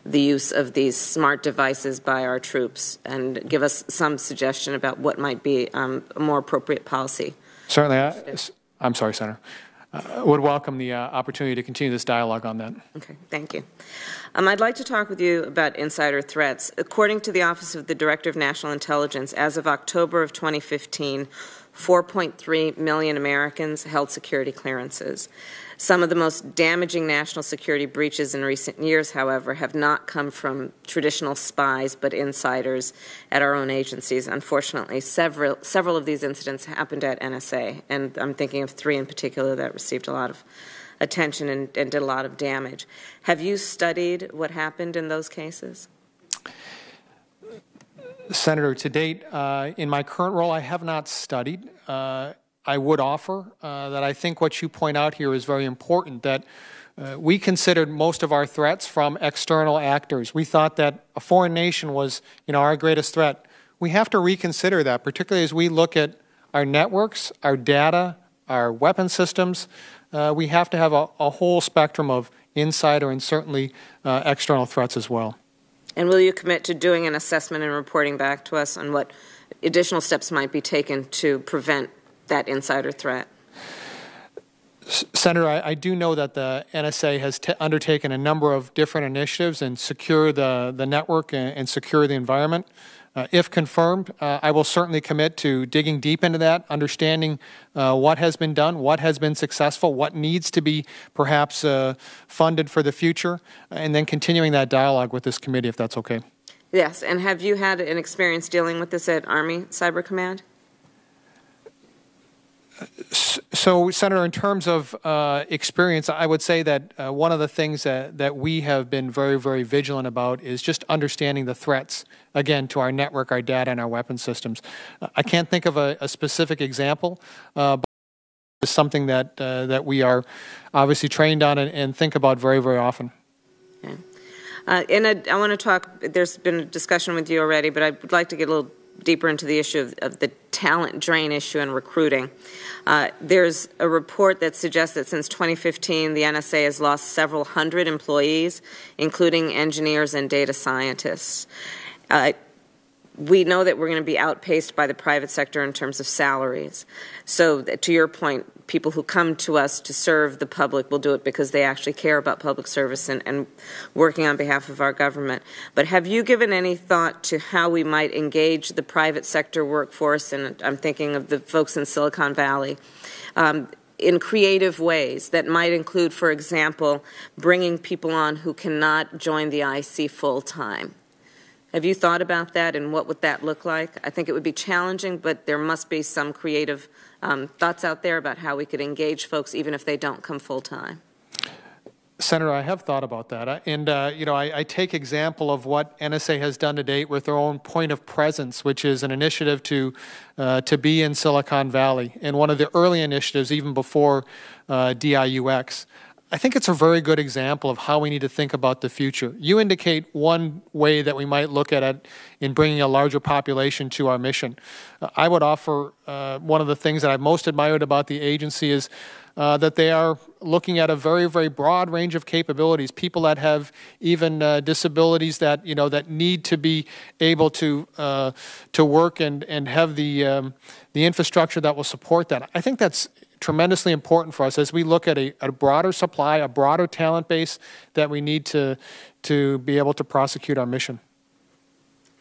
the use of these smart devices by our troops, and give us some suggestion about what might be a more appropriate policy? Certainly. I'm sorry, Senator. Would welcome the opportunity to continue this dialogue on that. Okay, thank you. I'd like to talk with you about insider threats. According to the Office of the Director of National Intelligence, as of October of 2015, 4.3 million Americans held security clearances. Some of the most damaging national security breaches in recent years, however, have not come from traditional spies but insiders at our own agencies. Unfortunately, several of these incidents happened at NSA, and I'm thinking of 3 in particular that received a lot of attention and did a lot of damage. Have you studied what happened in those cases? Senator, to date, in my current role, I have not studied. I would offer that I think what you point out here is very important, that we considered most of our threats from external actors. We thought that a foreign nation was, our greatest threat. We have to reconsider that, particularly as we look at our networks, our data, our weapon systems. We have to have a whole spectrum of insider and certainly external threats as well. And will you commit to doing an assessment and reporting back to us on what additional steps might be taken to prevent that insider threat? Senator, I do know that the NSA has undertaken a number of different initiatives and secure the network and secure the environment. If confirmed, I will certainly commit to digging deep into that, understanding what has been done, what has been successful, what needs to be perhaps funded for the future, and then continuing that dialogue with this committee, if that's okay. Yes, and have you had an experience dealing with this at Army Cyber Command? So, Senator, in terms of experience, I would say that one of the things that we have been very, very vigilant about is just understanding the threats, again, to our network, our data, and our weapon systems. I can't think of a specific example, but it's something that we are obviously trained on and think about very, very often. Okay. I want to talk, there's been a discussion with you already, but I would like to get a little deeper into the issue of the talent drain issue and recruiting. There's a report that suggests that since 2015, the NSA has lost several hundred employees, including engineers and data scientists. We know that we're going to be outpaced by the private sector in terms of salaries. So to your point, people who come to us to serve the public will do it because they actually care about public service and working on behalf of our government. But have you given any thought to how we might engage the private sector workforce, and I'm thinking of the folks in Silicon Valley, in creative ways that might include, for example, bringing people on who cannot join the IC full-time? Have you thought about that, and what would that look like? I think it would be challenging, but there must be some creative thoughts out there about how we could engage folks even if they don't come full-time. Senator, I have thought about that. And, I take example of what NSA has done to date with their own point of presence, which is an initiative to be in Silicon Valley. And one of the early initiatives, even before DIUX. I think it's a very good example of how we need to think about the future. You indicate one way that we might look at it in bringing a larger population to our mission. I would offer one of the things that I've most admired about the agency is that they are looking at a very, very broad range of capabilities. People that have even disabilities that that need to be able to work and have the infrastructure that will support that. I think that's tremendously important for us as we look at a broader supply, a broader talent base that we need to be able to prosecute our mission.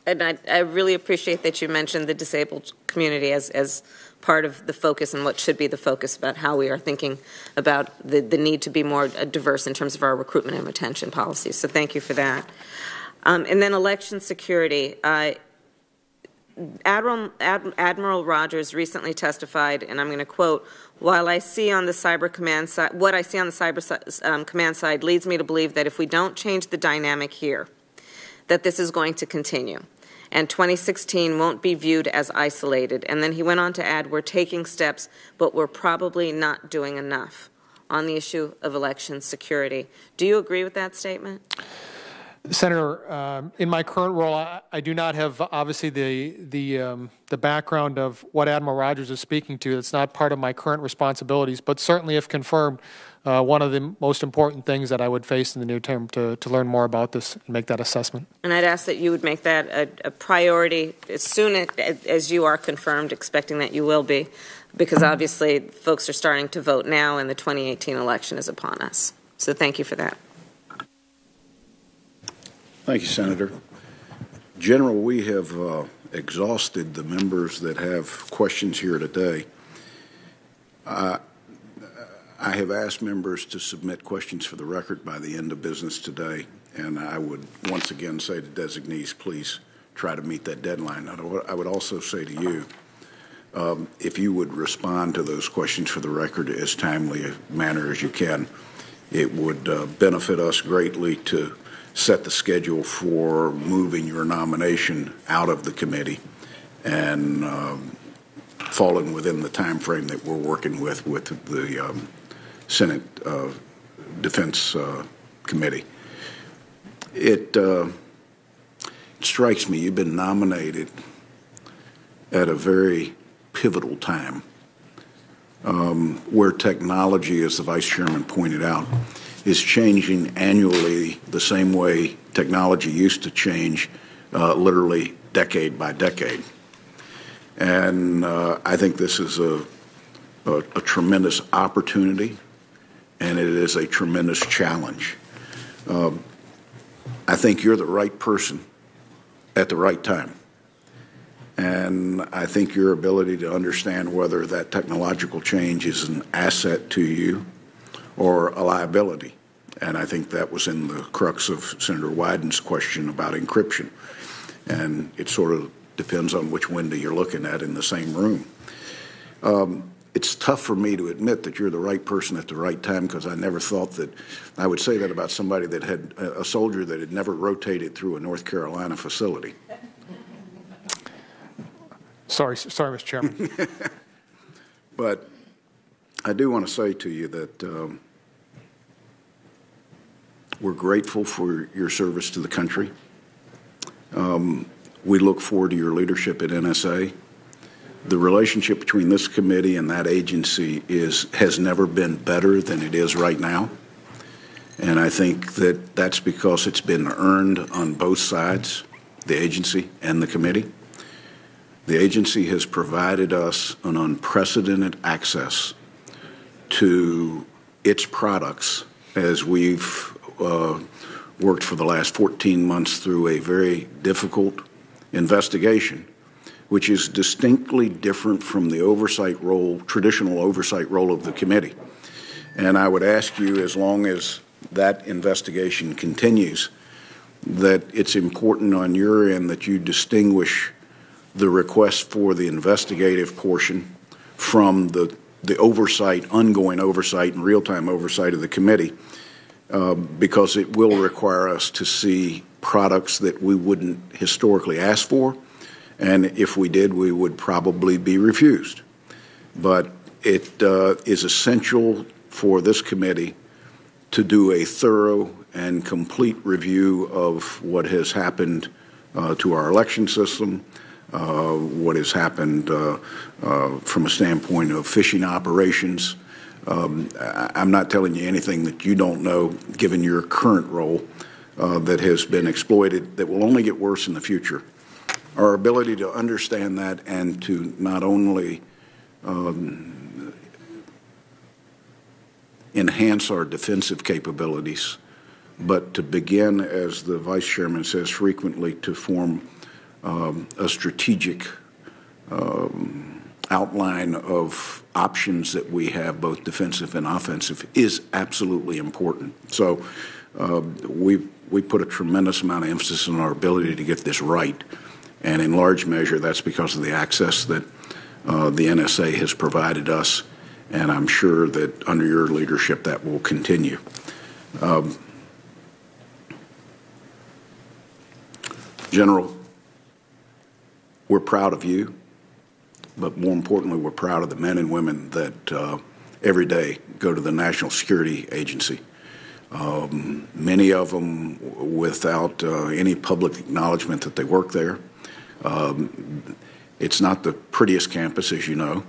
And I really appreciate that you mentioned the disabled community as part of the focus and what should be the focus about how we are thinking about the need to be more diverse in terms of our recruitment and retention policies. So thank you for that. And then election security. Admiral Rogers recently testified, and I'm going to quote, "While I see on the cyber command side, what I see on the cyber command side leads me to believe that if we don't change the dynamic here, that this is going to continue. And 2016 won't be viewed as isolated." And then he went on to add, "We're taking steps, but we're probably not doing enough on the issue of election security." Do you agree with that statement? Senator, in my current role, I do not have obviously the background of what Admiral Rogers is speaking to. It's not part of my current responsibilities, but certainly, if confirmed, one of the most important things that I would face in the near term to learn more about this and make that assessment. And I'd ask that you would make that a priority as soon as you are confirmed, expecting that you will be, because obviously folks are starting to vote now and the 2018 election is upon us. So thank you for that. Thank you, Senator. General, we have exhausted the members that have questions here today. I have asked members to submit questions for the record by the end of business today, and I would once again say to designees, please try to meet that deadline. I would also say to you, if you would respond to those questions for the record as timely a manner as you can, it would benefit us greatly to set the schedule for moving your nomination out of the committee and falling within the time frame that we're working with the Senate Defense Committee. It strikes me you've been nominated at a very pivotal time where technology, as the Vice Chairman pointed out, is changing annually the same way technology used to change, literally decade by decade. And I think this is a tremendous opportunity, and it is a tremendous challenge. I think you're the right person at the right time. And I think your ability to understand whether that technological change is an asset to you or a liability. And I think that was in the crux of Senator Wyden's question about encryption. And it sort of depends on which window you're looking at in the same room. It's tough for me to admit that you're the right person at the right time, because I never thought that I would say that about somebody that had a soldier that had never rotated through a North Carolina facility. Sorry, Mr. Chairman. But I do want to say to you that we're grateful for your service to the country. We look forward to your leadership at NSA. The relationship between this committee and that agency has never been better than it is right now. And I think that that's because it's been earned on both sides, the agency and the committee. The agency has provided us an unprecedented access to its products as we've worked for the last 14 months through a very difficult investigation, which is distinctly different from the oversight role, traditional oversight role of the committee. And I would ask you, as long as that investigation continues, that it's important on your end that you distinguish the request for the investigative portion from the oversight, ongoing oversight and real-time oversight of the committee, because it will require us to see products that we wouldn't historically ask for, and if we did, we would probably be refused. But it is essential for this committee to do a thorough and complete review of what has happened to our election system, what has happened from a standpoint of phishing operations. I'm not telling you anything that you don't know, given your current role, that has been exploited, that will only get worse in the future. Our ability to understand that and to not only enhance our defensive capabilities, but to begin, as the Vice Chairman says frequently, to form a strategic outline of options that we have, both defensive and offensive, is absolutely important. So we put a tremendous amount of emphasis on our ability to get this right, and in large measure that's because of the access that the NSA has provided us, and I'm sure that under your leadership that will continue. General, we're proud of you, but more importantly, we're proud of the men and women that every day go to the National Security Agency. Many of them without any public acknowledgement that they work there. It's not the prettiest campus, as you know.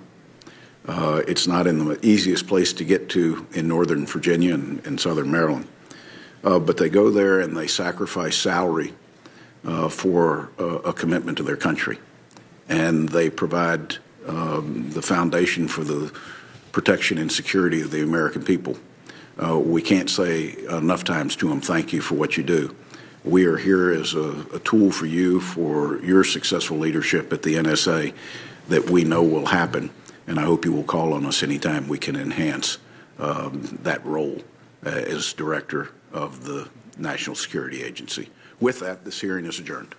It's not in the easiest place to get to in Northern Virginia and Southern Maryland. But they go there and they sacrifice salary for a commitment to their country. And they provide the foundation for the protection and security of the American people. We can't say enough times to them, thank you for what you do. We are here as a tool for you, for your successful leadership at the NSA that we know will happen. And I hope you will call on us anytime we can enhance that role as Director of the National Security Agency. With that, this hearing is adjourned.